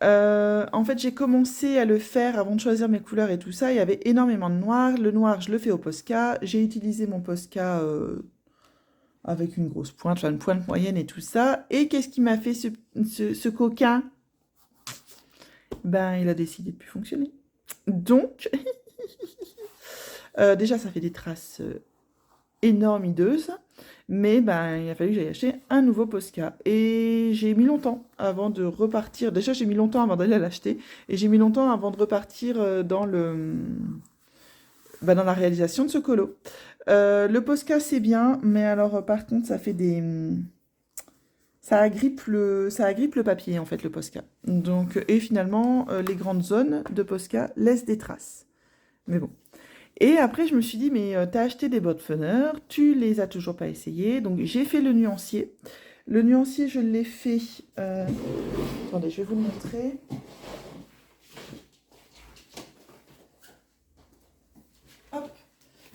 En fait, j'ai commencé à le faire avant de choisir mes couleurs et tout ça. Il y avait énormément de noir. Le noir, je le fais au Posca. J'ai utilisé mon Posca... avec une grosse pointe, enfin une pointe moyenne et tout ça. Et qu'est-ce qui m'a fait ce coquin? Ben, il a décidé de plus fonctionner. Donc, déjà, ça fait des traces énormes, hideuses. Mais ben, il a fallu que j'aille acheter un nouveau Posca. Et j'ai mis longtemps avant de repartir. Déjà, j'ai mis longtemps avant d'aller l'acheter. Et j'ai mis longtemps avant de repartir dans la réalisation de ce colo. Le Posca, c'est bien, mais alors, par contre, ça fait des... Ça agrippe le papier, en fait, le Posca. Donc, et finalement, les grandes zones de Posca laissent des traces. Mais bon. Et après, je me suis dit, mais t'as acheté des Botfener, tu les as toujours pas essayés. Donc, j'ai fait le nuancier. Le nuancier, je l'ai fait... Attendez, je vais vous le montrer. Hop.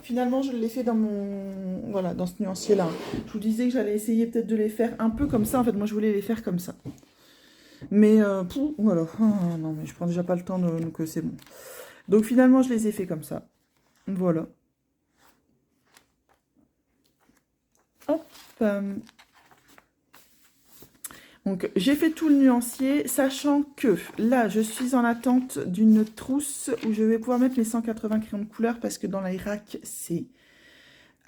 Finalement, je l'ai fait dans mon... Voilà, dans ce nuancier-là. Je vous disais que j'allais essayer peut-être de les faire un peu comme ça. En fait, moi, je voulais les faire comme ça. Mais, voilà. Ah, non, mais je prends déjà pas le temps, donc c'est bon. Donc, finalement, je les ai fait comme ça. Voilà. Hop. Donc, j'ai fait tout le nuancier, sachant que là, je suis en attente d'une trousse où je vais pouvoir mettre mes 180 crayons de couleur parce que dans les racks, c'est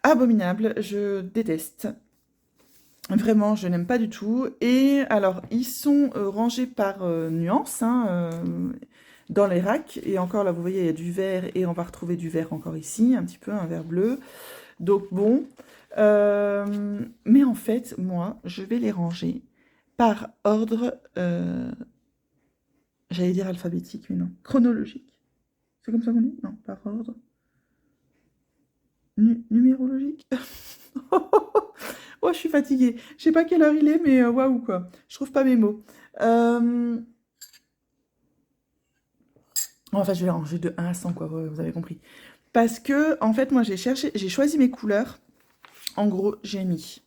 abominable. Je déteste. Vraiment, je n'aime pas du tout. Et alors, ils sont rangés par nuance dans les racks. Et encore, là, vous voyez, il y a du vert et on va retrouver du vert encore ici, un petit peu, un vert bleu. Donc, bon. Mais en fait, moi, je vais les ranger par ordre, j'allais dire alphabétique, mais non, chronologique. C'est comme ça qu'on dit? Non, par ordre. Numérologique. Oh, je suis fatiguée. Je sais pas quelle heure il est, mais waouh, quoi. Je trouve pas mes mots. Enfin, je vais ranger de 1 à 100, quoi, vous avez compris. Parce que, en fait, moi, j'ai choisi mes couleurs. En gros, j'ai mis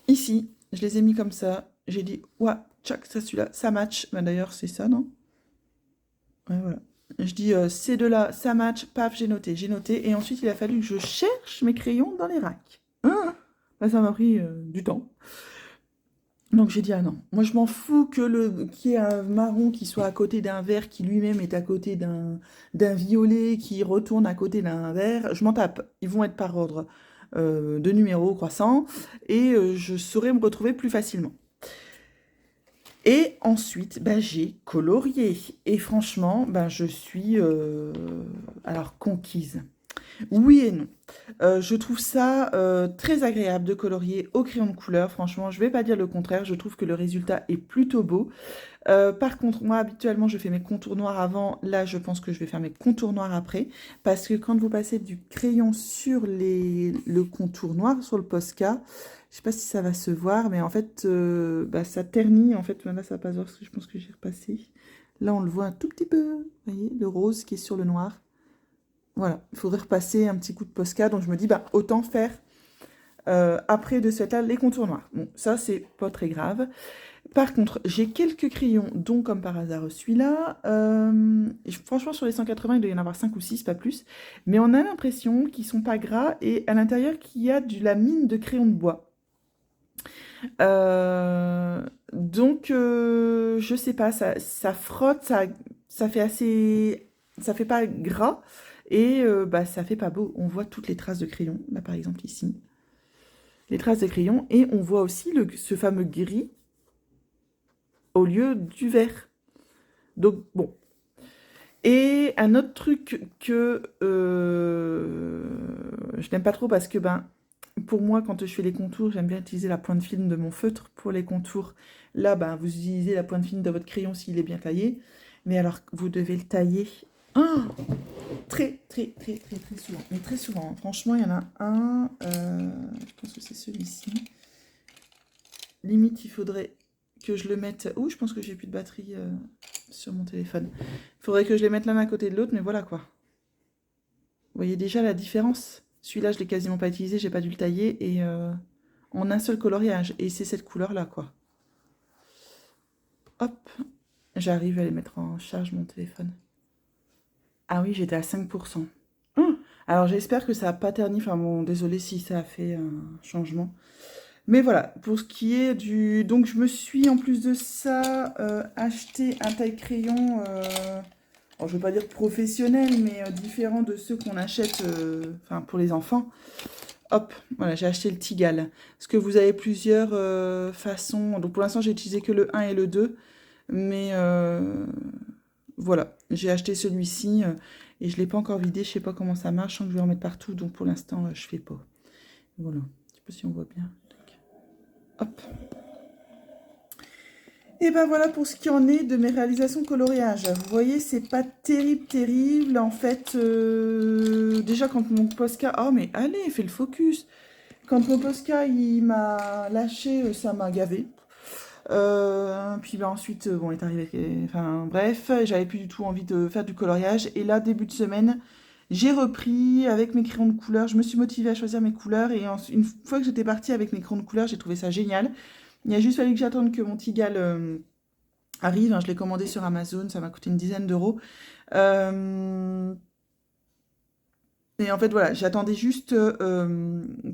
ici, je les ai mis comme ça. J'ai dit, ouais, tchac, ça, celui-là, ça match. Bah, d'ailleurs, c'est ça, non? Ouais, voilà. Je dis, ces deux-là, ça match. Paf, j'ai noté, j'ai noté. Et ensuite, il a fallu que je cherche mes crayons dans les racks. Bah, ça m'a pris du temps. Donc j'ai dit, ah non, moi je m'en fous qu'il y ait un marron qui soit à côté d'un vert qui lui-même est à côté d'un violet qui retourne à côté d'un vert. Je m'en tape, ils vont être par ordre de numéros croissants et je saurai me retrouver plus facilement. Et ensuite, bah, j'ai colorié. Et franchement, bah, je suis alors conquise. Oui et non. Je trouve ça très agréable de colorier au crayon de couleur. Franchement, je ne vais pas dire le contraire. Je trouve que le résultat est plutôt beau. Par contre, moi, habituellement, je fais mes contours noirs avant. Là, je pense que je vais faire mes contours noirs après. Parce que quand vous passez du crayon sur le contour noir, sur le Posca, je ne sais pas si ça va se voir, mais en fait, bah, ça ternit. En fait, là, ça va pas se voir parce que je pense que j'ai repassé. Là, on le voit un tout petit peu. Vous voyez, le rose qui est sur le noir. Voilà, il faudrait repasser un petit coup de Posca, donc je me dis, bah, autant faire après de cette là les contours noirs. Bon, ça, c'est pas très grave. Par contre, j'ai quelques crayons, dont comme par hasard celui-là. Franchement, sur les 180, il doit y en avoir 5 ou 6, pas plus. Mais on a l'impression qu'ils sont pas gras et à l'intérieur qu'il y a de la mine de crayon de bois. Donc, je sais pas, ça frotte, ça fait assez... Ça fait pas gras. Et bah, ça fait pas beau. On voit toutes les traces de crayon, là par exemple ici. Les traces de crayon. Et on voit aussi ce fameux gris au lieu du vert. Donc bon. Et un autre truc que je n'aime pas trop parce que ben, pour moi, quand je fais les contours, j'aime bien utiliser la pointe fine de mon feutre pour les contours. Là, ben, vous utilisez la pointe fine de votre crayon s'il est bien taillé. Mais alors, vous devez le tailler. Très souvent. Mais très souvent. Franchement, il y en a un. Je pense que c'est celui-ci. Limite, il faudrait que je le mette... Ouh, je pense que j'ai plus de batterie sur mon téléphone. Il faudrait que je les mette l'un à côté de l'autre, mais voilà quoi. Vous voyez déjà la différence. Celui-là, je l'ai quasiment pas utilisé, j'ai pas dû le tailler. Et en un seul coloriage. Et c'est cette couleur-là, quoi. Hop. J'arrive à les mettre en charge, mon téléphone. Ah oui, j'étais à 5%. Alors j'espère que ça n'a pas terni. Enfin bon, désolé si ça a fait un changement. Mais voilà, pour ce qui est du... Donc je me suis en plus de ça acheté un taille-crayon, alors, je ne veux pas dire professionnel, mais différent de ceux qu'on achète enfin, pour les enfants. Hop, voilà, j'ai acheté le Tigal. Parce que vous avez plusieurs façons. Donc pour l'instant, j'ai utilisé que le 1 et le 2. Mais voilà, j'ai acheté celui-ci et je ne l'ai pas encore vidé. Je ne sais pas comment ça marche. Je sens que je vais en mettre partout. Donc pour l'instant, je ne fais pas. Voilà, je ne sais pas si on voit bien. Hop. Et ben voilà pour ce qui en est de mes réalisations coloriage. Vous voyez, c'est pas terrible. En fait, déjà quand mon Posca... Oh mais allez, fais le focus. Quand le Posca il m'a lâché, ça m'a gavé. Puis bah, ensuite, bon, est arrivé, enfin bref, j'avais plus du tout envie de faire du coloriage. Et là, début de semaine, j'ai repris avec mes crayons de couleur. Je me suis motivée à choisir mes couleurs. Et une fois que j'étais partie avec mes crayons de couleur, j'ai trouvé ça génial. Il a juste fallu que j'attende que mon Tigal arrive. Hein, je l'ai commandé sur Amazon, ça m'a coûté une dizaine d'euros. Euh, et en fait, voilà, j'attendais juste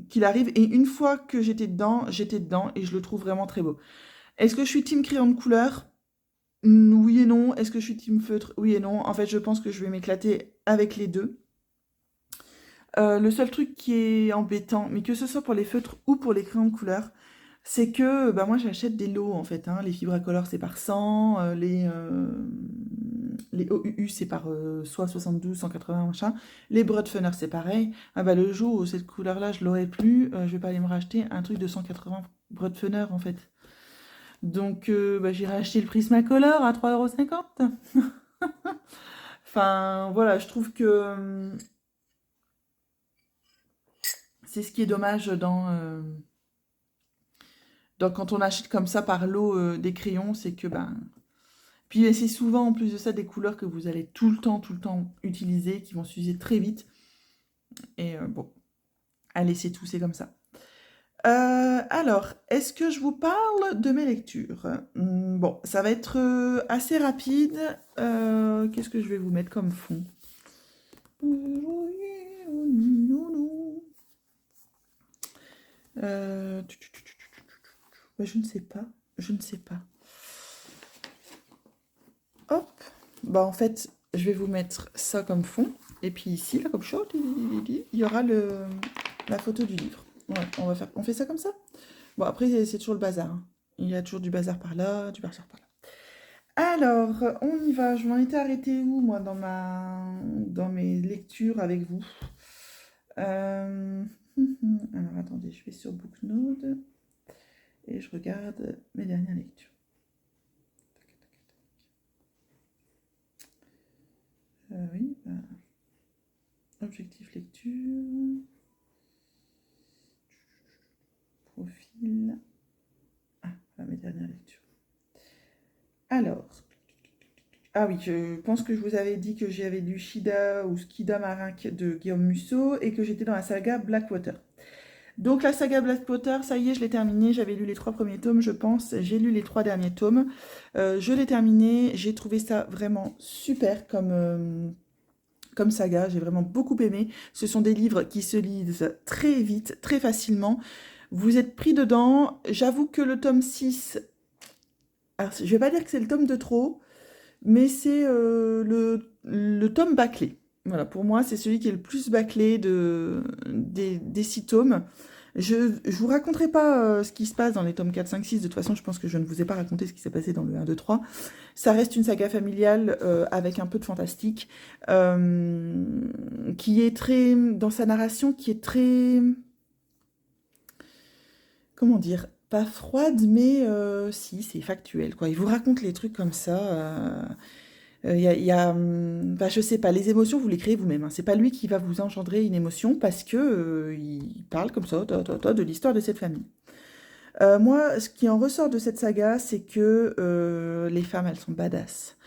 qu'il arrive. Et une fois que j'étais dedans et je le trouve vraiment très beau. Est-ce que je suis team crayon de couleur? Oui et non. Est-ce que je suis team feutre? Oui et non. En fait, je pense que je vais m'éclater avec les deux. Le seul truc qui est embêtant, mais que ce soit pour les feutres ou pour les crayons de couleur, c'est que bah, moi j'achète des lots en fait. Hein. Les Fibracolor c'est par 100, les OUU c'est par soit 72, 180, machin. Les Broadfunner c'est pareil. Ah bah le jour où cette couleur-là je l'aurai plus, je vais pas aller me racheter un truc de 180 Broadfunner en fait. Donc bah, j'irai acheter le Prismacolor à 3,50 €. Enfin voilà, je trouve que c'est ce qui est dommage quand on achète comme ça par lot des crayons, c'est que ben. Puis c'est souvent en plus de ça des couleurs que vous allez tout le temps utiliser, qui vont s'user très vite. Et bon, allez, c'est tout, c'est comme ça. Alors, est-ce que je vous parle de mes lectures? Bon, ça va être assez rapide. Qu'est-ce que je vais vous mettre comme fond? Bah, je ne sais pas. Je ne sais pas. Hop. Bah, en fait, je vais vous mettre ça comme fond. Et puis ici, là, comme chaud, il y aura la photo du livre. Ouais, on fait ça comme ça? Bon, après, c'est toujours le bazar. Hein. Il y a toujours du bazar par là, du bazar par là. Alors, on y va. Je m'en étais arrêtée où, moi, dans mes lectures avec vous? Alors, attendez, je vais sur Booknode et je regarde mes dernières lectures. Oui, bah, objectif lecture, profil. Ah, voilà mes dernières lectures. Alors, ah oui, je pense que je vous avais dit que j'avais lu Shida ou Skida Marinque de Guillaume Musso et que j'étais dans la saga Blackwater. Donc la saga Blackwater, ça y est, je l'ai terminée. J'avais lu les 3 premiers tomes, je pense. J'ai lu les 3 derniers tomes. Je l'ai terminé. J'ai trouvé ça vraiment super comme saga. J'ai vraiment beaucoup aimé. Ce sont des livres qui se lisent très vite, très facilement. Vous êtes pris dedans. J'avoue que le tome 6... Alors, je ne vais pas dire que c'est le tome de trop, mais c'est le tome bâclé. Voilà, pour moi, c'est celui qui est le plus bâclé des 6 tomes. Je ne vous raconterai pas ce qui se passe dans les tomes 4, 5, 6. De toute façon, je pense que je ne vous ai pas raconté ce qui s'est passé dans le 1, 2, 3. Ça reste une saga familiale avec un peu de fantastique, qui est très... Dans sa narration, qui est très... Comment dire? Pas froide, mais si, c'est factuel, quoi. Il vous raconte les trucs comme ça... bah, je sais pas, les émotions, vous les créez vous-même. Hein. C'est pas lui qui va vous engendrer une émotion parce que il parle comme ça de l'histoire de cette famille. Moi, ce qui en ressort de cette saga, c'est que les femmes, elles sont badass.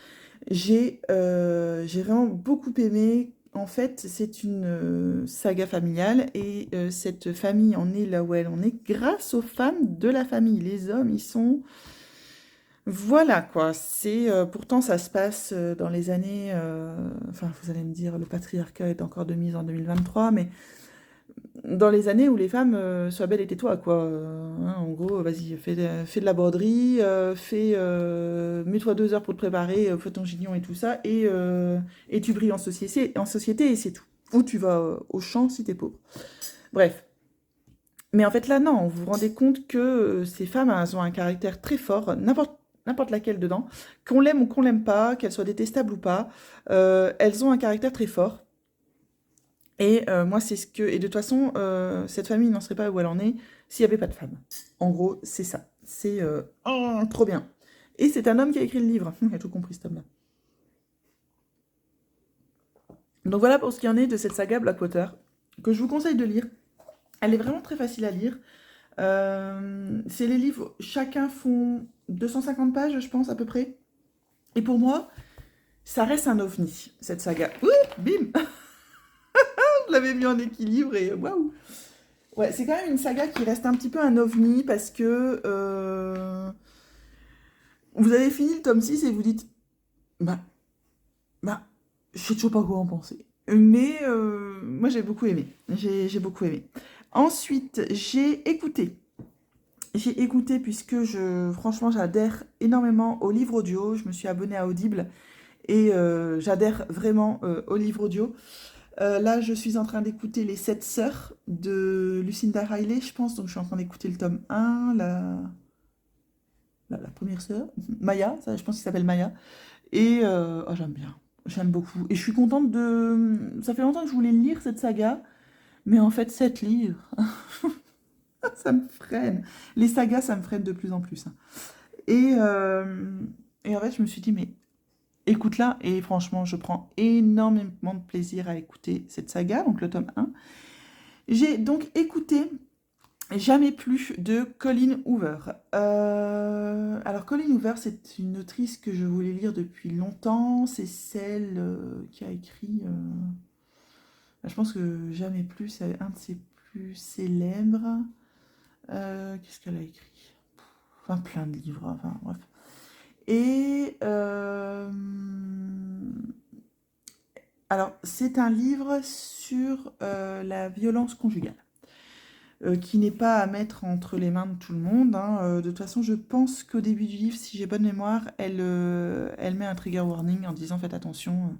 J'ai vraiment beaucoup aimé. En fait, c'est une saga familiale et cette famille en est là où elle en est grâce aux femmes de la famille. Les hommes, ils sont... Voilà quoi, c'est pourtant ça se passe dans les années, enfin vous allez me dire le patriarcat est encore de mise en 2023, mais dans les années où les femmes sois belle et tais-toi quoi. Hein, en gros, vas-y, fais de la broderie, mets-toi 2 heures pour te préparer, fais ton gignon et tout ça, et tu brilles en société et c'est tout. Ou tu vas au champ si t'es pauvre. Bref. Mais en fait là non, vous vous rendez compte que ces femmes elles ont un caractère très fort, n'importe laquelle dedans, qu'on l'aime ou qu'on l'aime pas, qu'elle soit détestable ou pas, elles ont un caractère très fort. Et moi, c'est ce que... Et de toute façon, cette famille n'en serait pas où elle en est s'il n'y avait pas de femme. En gros, c'est ça. C'est oh, trop bien. Et c'est un homme qui a écrit le livre. Il a tout compris, cet homme-là. Donc voilà pour ce qui en est de cette saga Blackwater, que je vous conseille de lire. Elle est vraiment très facile à lire. C'est les livres, chacun font 250 pages, je pense, à peu près. Et pour moi, ça reste un ovni, cette saga. Ouh, bim! Je l'avais mis en équilibre et waouh! Ouais, c'est quand même une saga qui reste un petit peu un ovni parce que vous avez fini le tome 6 et vous dites, bah, bah, je sais toujours pas quoi en penser. Mais moi, j'ai beaucoup aimé. J'ai beaucoup aimé. Ensuite, j'ai écouté. J'ai écouté puisque franchement, j'adhère énormément aux livres audio. Je me suis abonnée à Audible et j'adhère vraiment aux livres audio. Là, je suis en train d'écouter Les Sept Sœurs de Lucinda Riley, je pense. Donc, je suis en train d'écouter le tome 1, la première sœur, Maya, ça, je pense qu'il s'appelle Maya. Et oh, j'aime bien, j'aime beaucoup. Et je suis contente de... Ça fait longtemps que je voulais lire cette saga, mais en fait, 7 livres, ça me freine. Les sagas, ça me freine de plus en plus, hein. Et, euh, et en fait, je me suis dit, mais écoute-la. Et franchement, je prends énormément de plaisir à écouter cette saga, donc le tome 1. J'ai donc écouté Jamais plus de Colleen Hoover. Alors Colleen Hoover, c'est une autrice que je voulais lire depuis longtemps. C'est celle qui a écrit, je pense que Jamais plus, c'est un de ses plus célèbres. Qu'est-ce qu'elle a écrit? Enfin, plein de livres, enfin bref. Et alors, c'est un livre sur la violence conjugale. Qui n'est pas à mettre entre les mains de tout le monde, hein. De toute façon, je pense qu'au début du livre, si j'ai bonne mémoire, elle met un trigger warning en disant faites attention,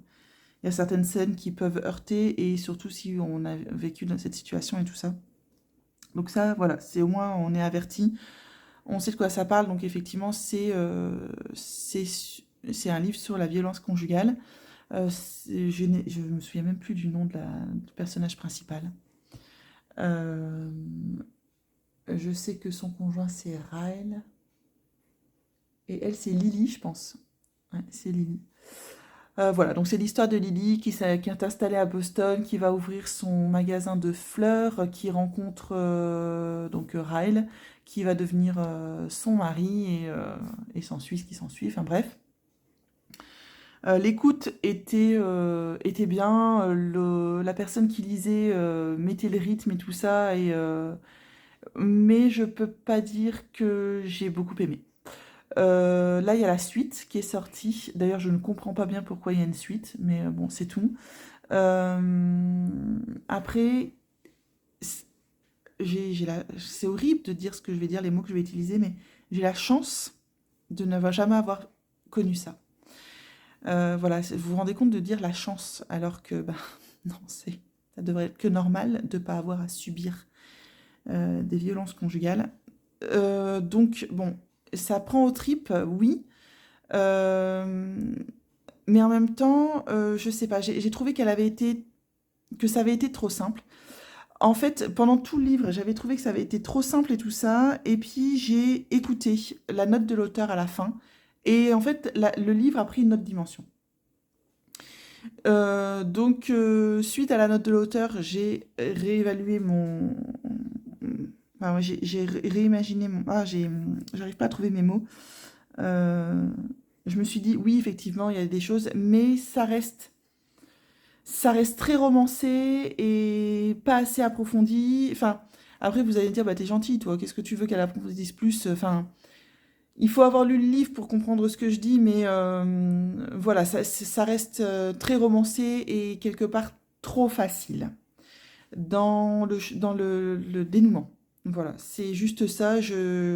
il y a certaines scènes qui peuvent heurter, et surtout si on a vécu dans cette situation et tout ça. Donc ça, voilà, c'est au moins on est averti, on sait de quoi ça parle, donc effectivement, c'est un livre sur la violence conjugale. Je me souviens même plus du nom du personnage principal. Euh, Je sais que son conjoint, c'est Raël. Et elle, c'est Lily, je pense. Ouais, c'est Lily. Voilà, donc c'est l'histoire de Lily qui est installée à Boston, qui va ouvrir son magasin de fleurs, qui rencontre donc Raël, qui va devenir son mari, et s'ensuit ce qui s'ensuit. Enfin bref. L'écoute était bien, la personne qui lisait mettait le rythme et tout ça, mais je peux pas dire que j'ai beaucoup aimé. Là, il y a la suite qui est sortie. D'ailleurs, je ne comprends pas bien pourquoi il y a une suite, mais bon, c'est tout. Après, c'est horrible de dire ce que je vais dire, les mots que je vais utiliser, mais j'ai la chance de ne jamais avoir connu ça. Voilà, vous vous rendez compte de dire la chance, alors que, bah, non, ça devrait être que normal de ne pas avoir à subir des violences conjugales. Donc, bon, ça prend aux tripes, oui. Mais en même temps, je sais pas, j'ai trouvé que ça avait été trop simple. En fait, pendant tout le livre, j'avais trouvé que ça avait été trop simple et tout ça. Et puis, j'ai écouté la note de l'auteur à la fin. Et en fait, le livre a pris une autre dimension. Donc, suite à la note de l'auteur, j'ai réévalué enfin, j'ai réimaginé j'arrive pas à trouver mes mots. Je me suis dit, oui, effectivement, il y a des choses, mais ça reste très romancé et pas assez approfondi. Enfin, après, vous allez me dire, bah, t'es gentil, toi, qu'est-ce que tu veux qu'elle approfondisse plus? Enfin, il faut avoir lu le livre pour comprendre ce que je dis, mais voilà, ça reste très romancé et quelque part trop facile dans le dénouement. Voilà, c'est juste ça.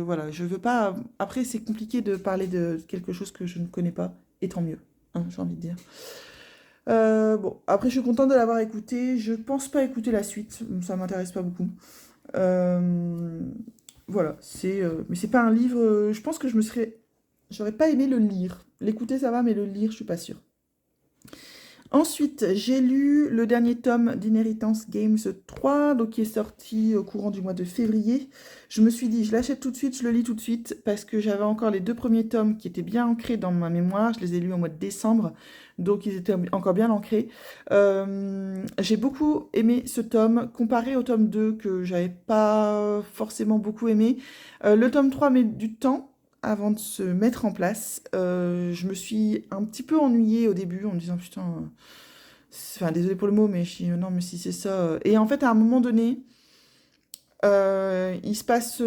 Voilà, je veux pas. Après, c'est compliqué de parler de quelque chose que je ne connais pas, et tant mieux, hein, j'ai envie de dire. Bon, après, je suis contente de l'avoir écouté. Je pense pas écouter la suite, ça m'intéresse pas beaucoup. Euh, voilà, mais c'est pas un livre. Je pense que j'aurais pas aimé le lire. L'écouter, ça va, mais le lire, je suis pas sûre. Ensuite, j'ai lu le dernier tome d'Inheritance Games 3, donc qui est sorti au courant du mois de février. Je me suis dit, je l'achète tout de suite, je le lis tout de suite, parce que j'avais encore les 2 premiers tomes qui étaient bien ancrés dans ma mémoire. Je les ai lus au mois de décembre, donc ils étaient encore bien ancrés. J'ai beaucoup aimé ce tome, comparé au tome 2 que j'avais pas forcément beaucoup aimé. Le tome 3 met du temps avant de se mettre en place. Je me suis un petit peu ennuyée au début en me disant putain, enfin désolé pour le mot, mais je dis non, mais si c'est ça. Et en fait, à un moment donné, il se passe.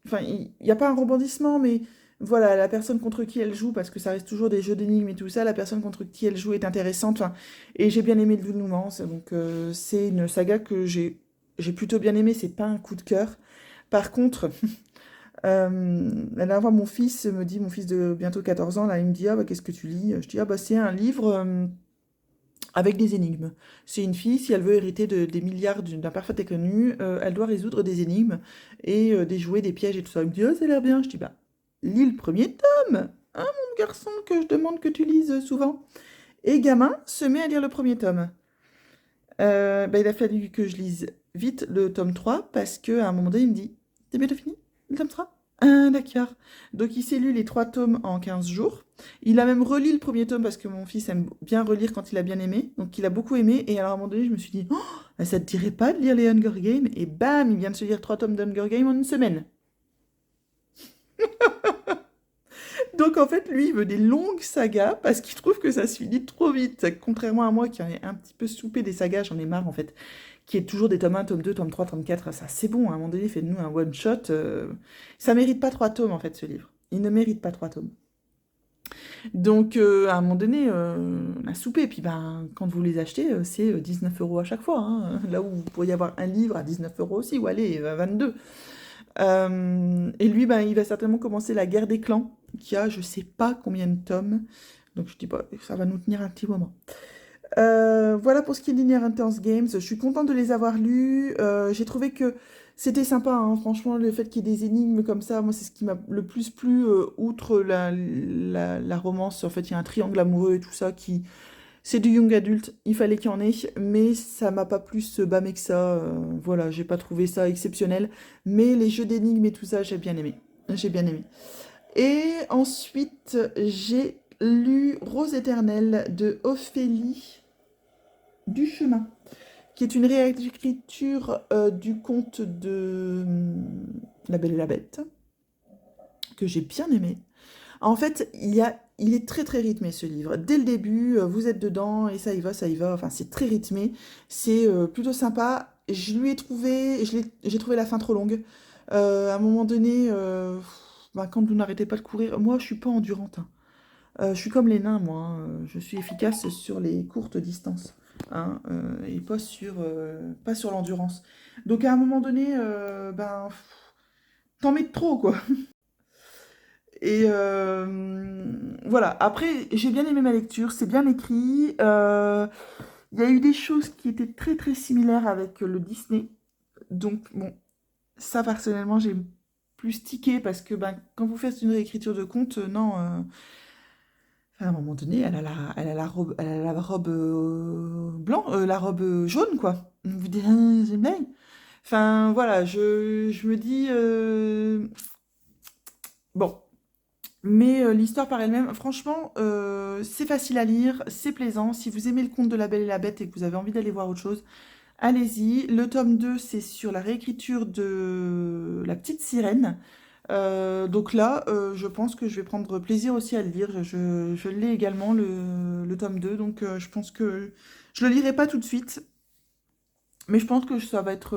Enfin, il n'y a pas un rebondissement, mais voilà, la personne contre qui elle joue, parce que ça reste toujours des jeux d'énigmes et tout ça, la personne contre qui elle joue est intéressante. Enfin, et j'ai bien aimé le dénouement. Donc, c'est une saga que j'ai plutôt bien aimé. C'est pas un coup de cœur. Par contre, la dernière fois, mon fils me dit, mon fils de bientôt 14 ans, là, il me dit, ah bah qu'est-ce que tu lis? Je dis, ah bah c'est un livre avec des énigmes. C'est une fille, si elle veut hériter des milliards d'un parfait inconnu, elle doit résoudre des énigmes et déjouer des pièges et tout ça. Il me dit, oh, ça a l'air bien. Je dis, bah, lis le premier tome, hein, mon garçon, que je demande que tu lises souvent. Et gamin se met à lire le premier tome. Bah, il a fallu que je lise vite le tome 3 parce qu'à un moment donné, il me dit, t'es bientôt fini, le tome 3? Ah, d'accord. Donc il s'est lu les 3 tomes en 15 jours. Il a même relu le premier tome parce que mon fils aime bien relire quand il a bien aimé. Donc il a beaucoup aimé. Et alors à un moment donné, je me suis dit, oh, ça te dirait pas de lire les Hunger Games? Et bam, il vient de se lire 3 tomes d'Hunger Games en une semaine. Donc en fait, lui, il veut des longues sagas parce qu'il trouve que ça se finit trop vite. Contrairement à moi qui en ai un petit peu soupé des sagas, j'en ai marre en fait. Qui est toujours des tomes 1, tome 2, tome 3, tome 4. Ça, c'est bon, à un moment donné, faites-nous un one-shot. Ça mérite pas 3 tomes en fait, ce livre. Il ne mérite pas 3 tomes. Donc à un moment donné, on a soupé. Et puis ben, quand vous les achetez, c'est 19 € à chaque fois, hein. Là où vous pourriez avoir un livre à 19 € aussi, ou allez, 22. Et lui, ben, il va certainement commencer la guerre des clans, qui a je sais pas combien de tomes. Donc je dis pas, ça va nous tenir un petit moment. Voilà pour ce qui est d'Inheritance Games. Je suis contente de les avoir lus. J'ai trouvé que c'était sympa, hein. Franchement, le fait qu'il y ait des énigmes comme ça, moi, c'est ce qui m'a le plus plu, outre la romance. En fait, il y a un triangle amoureux et tout ça qui... C'est du young adulte, il fallait qu'il y en ait, mais ça m'a pas plus bâmé que ça. Voilà, j'ai pas trouvé ça exceptionnel. Mais les jeux d'énigmes et tout ça, j'ai bien aimé. J'ai bien aimé. Et ensuite, j'ai lu Rose éternelle de Ophélie Duchemin, qui est une réécriture du conte de La Belle et la Bête, que j'ai bien aimé. En fait, il est très très rythmé ce livre. Dès le début, vous êtes dedans et ça y va, ça y va. Enfin, c'est très rythmé. C'est plutôt sympa. J'ai trouvé la fin trop longue. À un moment donné, bah, quand vous n'arrêtez pas de courir, moi je suis pas endurante, hein. Je suis comme les nains, moi, hein. Je suis efficace sur les courtes distances, hein, et pas sur l'endurance. Donc à un moment donné, ben, t'en mets de trop, quoi. Et voilà. Après, j'ai bien aimé ma lecture, c'est bien écrit. Il y a eu des choses qui étaient très très similaires avec le Disney. Donc bon, ça personnellement, j'ai plus tiqué parce que ben, quand vous faites une réécriture de conte, non. À un moment donné, elle a la robe blanc, la robe jaune, quoi. Vous dites, ah, c'est une blague. Enfin, voilà, je me dis, bon. Mais l'histoire par elle-même, franchement, c'est facile à lire, c'est plaisant. Si vous aimez le conte de la Belle et la Bête et que vous avez envie d'aller voir autre chose, allez-y. Le tome 2, c'est sur la réécriture de La Petite Sirène. Donc là, je pense que je vais prendre plaisir aussi à le lire. Je l'ai également, le tome 2, donc je pense que je le lirai pas tout de suite, mais je pense que ça va être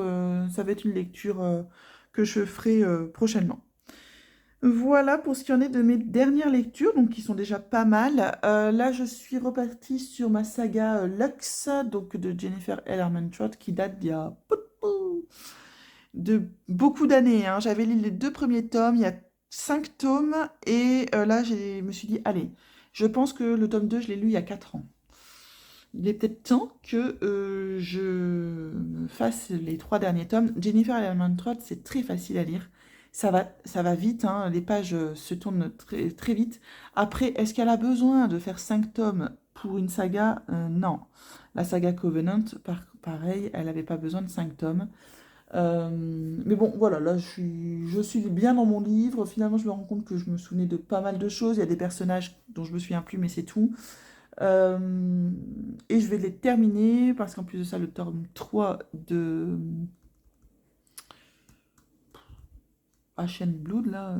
une lecture que je ferai prochainement. Voilà pour ce qui en est de mes dernières lectures, donc qui sont déjà pas mal. Là, je suis repartie sur ma saga Lux, donc de Jennifer L. Armentrout, qui date d'il y a de beaucoup d'années, hein. J'avais lu les 2 premiers tomes, il y a 5 tomes, et là, je me suis dit, allez, je pense que le tome 2 je l'ai lu il y a 4 ans. Il est peut-être temps que je fasse les 3 derniers tomes. Jennifer Armentrout, c'est très facile à lire. Ça va vite, hein, les pages se tournent très, très vite. Après, est-ce qu'elle a besoin de faire 5 tomes pour une saga? Non. La saga Covenant, pareil, elle n'avait pas besoin de 5 tomes. Mais bon, voilà, là je suis bien dans mon livre. Finalement, je me rends compte que je me souvenais de pas mal de choses. Il y a des personnages dont je me souviens plus, mais c'est tout. Et je vais les terminer parce qu'en plus de ça, le tome 3 de Ash and Blood, là,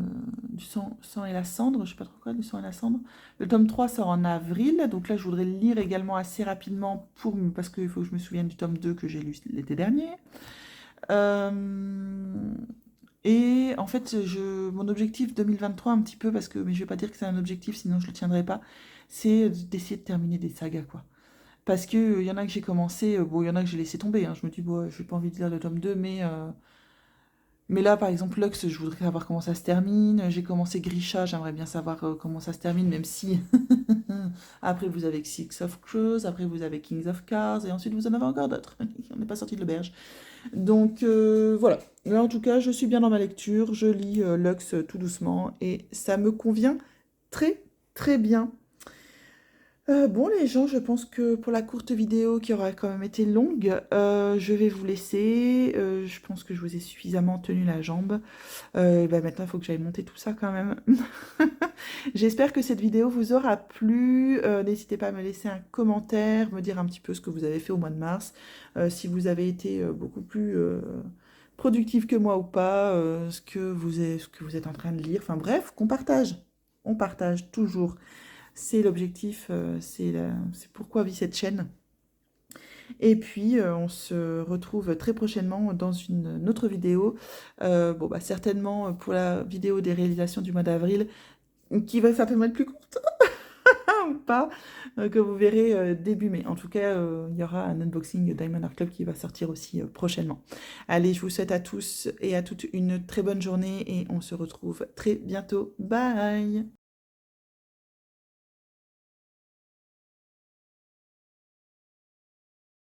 du sang et la cendre, je sais pas trop quoi, du sang et la cendre. Le tome 3 sort en avril, donc là je voudrais le lire également assez rapidement parce qu'il faut que je me souvienne du tome 2 que j'ai lu l'été dernier. Et en fait, mon objectif 2023 un petit peu, mais je vais pas dire que c'est un objectif, sinon je le tiendrai pas, c'est d'essayer de terminer des sagas, quoi. Parce que y en a que j'ai commencé, bon, il y en a que j'ai laissé tomber, hein. Je me dis, bon, j'ai pas envie de lire le tome 2, mais là, par exemple, Lux, je voudrais savoir comment ça se termine. J'ai commencé Grisha, j'aimerais bien savoir comment ça se termine, même si après vous avez Six of Crows, après vous avez Kings of Cards, et ensuite vous en avez encore d'autres. On n'est pas sorti de l'auberge. Donc voilà. Là, en tout cas, je suis bien dans ma lecture. Je lis Lux tout doucement et ça me convient très très bien. Bon les gens, je pense que pour la courte vidéo qui aura quand même été longue, je vais vous laisser. Je pense que je vous ai suffisamment tenu la jambe. Et ben maintenant, il faut que j'aille monter tout ça quand même. J'espère que cette vidéo vous aura plu. N'hésitez pas à me laisser un commentaire, me dire un petit peu ce que vous avez fait au mois de mars. Si vous avez été beaucoup plus productif que moi ou pas, ce que vous êtes en train de lire. Enfin bref, qu'on partage. On partage toujours. C'est l'objectif, c'est pourquoi vit cette chaîne. Et puis, on se retrouve très prochainement dans une autre vidéo. Bon, bah, certainement pour la vidéo des réalisations du mois d'avril, qui va certainement être plus courte, ou pas, que vous verrez début mai. En tout cas, il y aura un unboxing Diamond Art Club qui va sortir aussi prochainement. Allez, je vous souhaite à tous et à toutes une très bonne journée et on se retrouve très bientôt. Bye!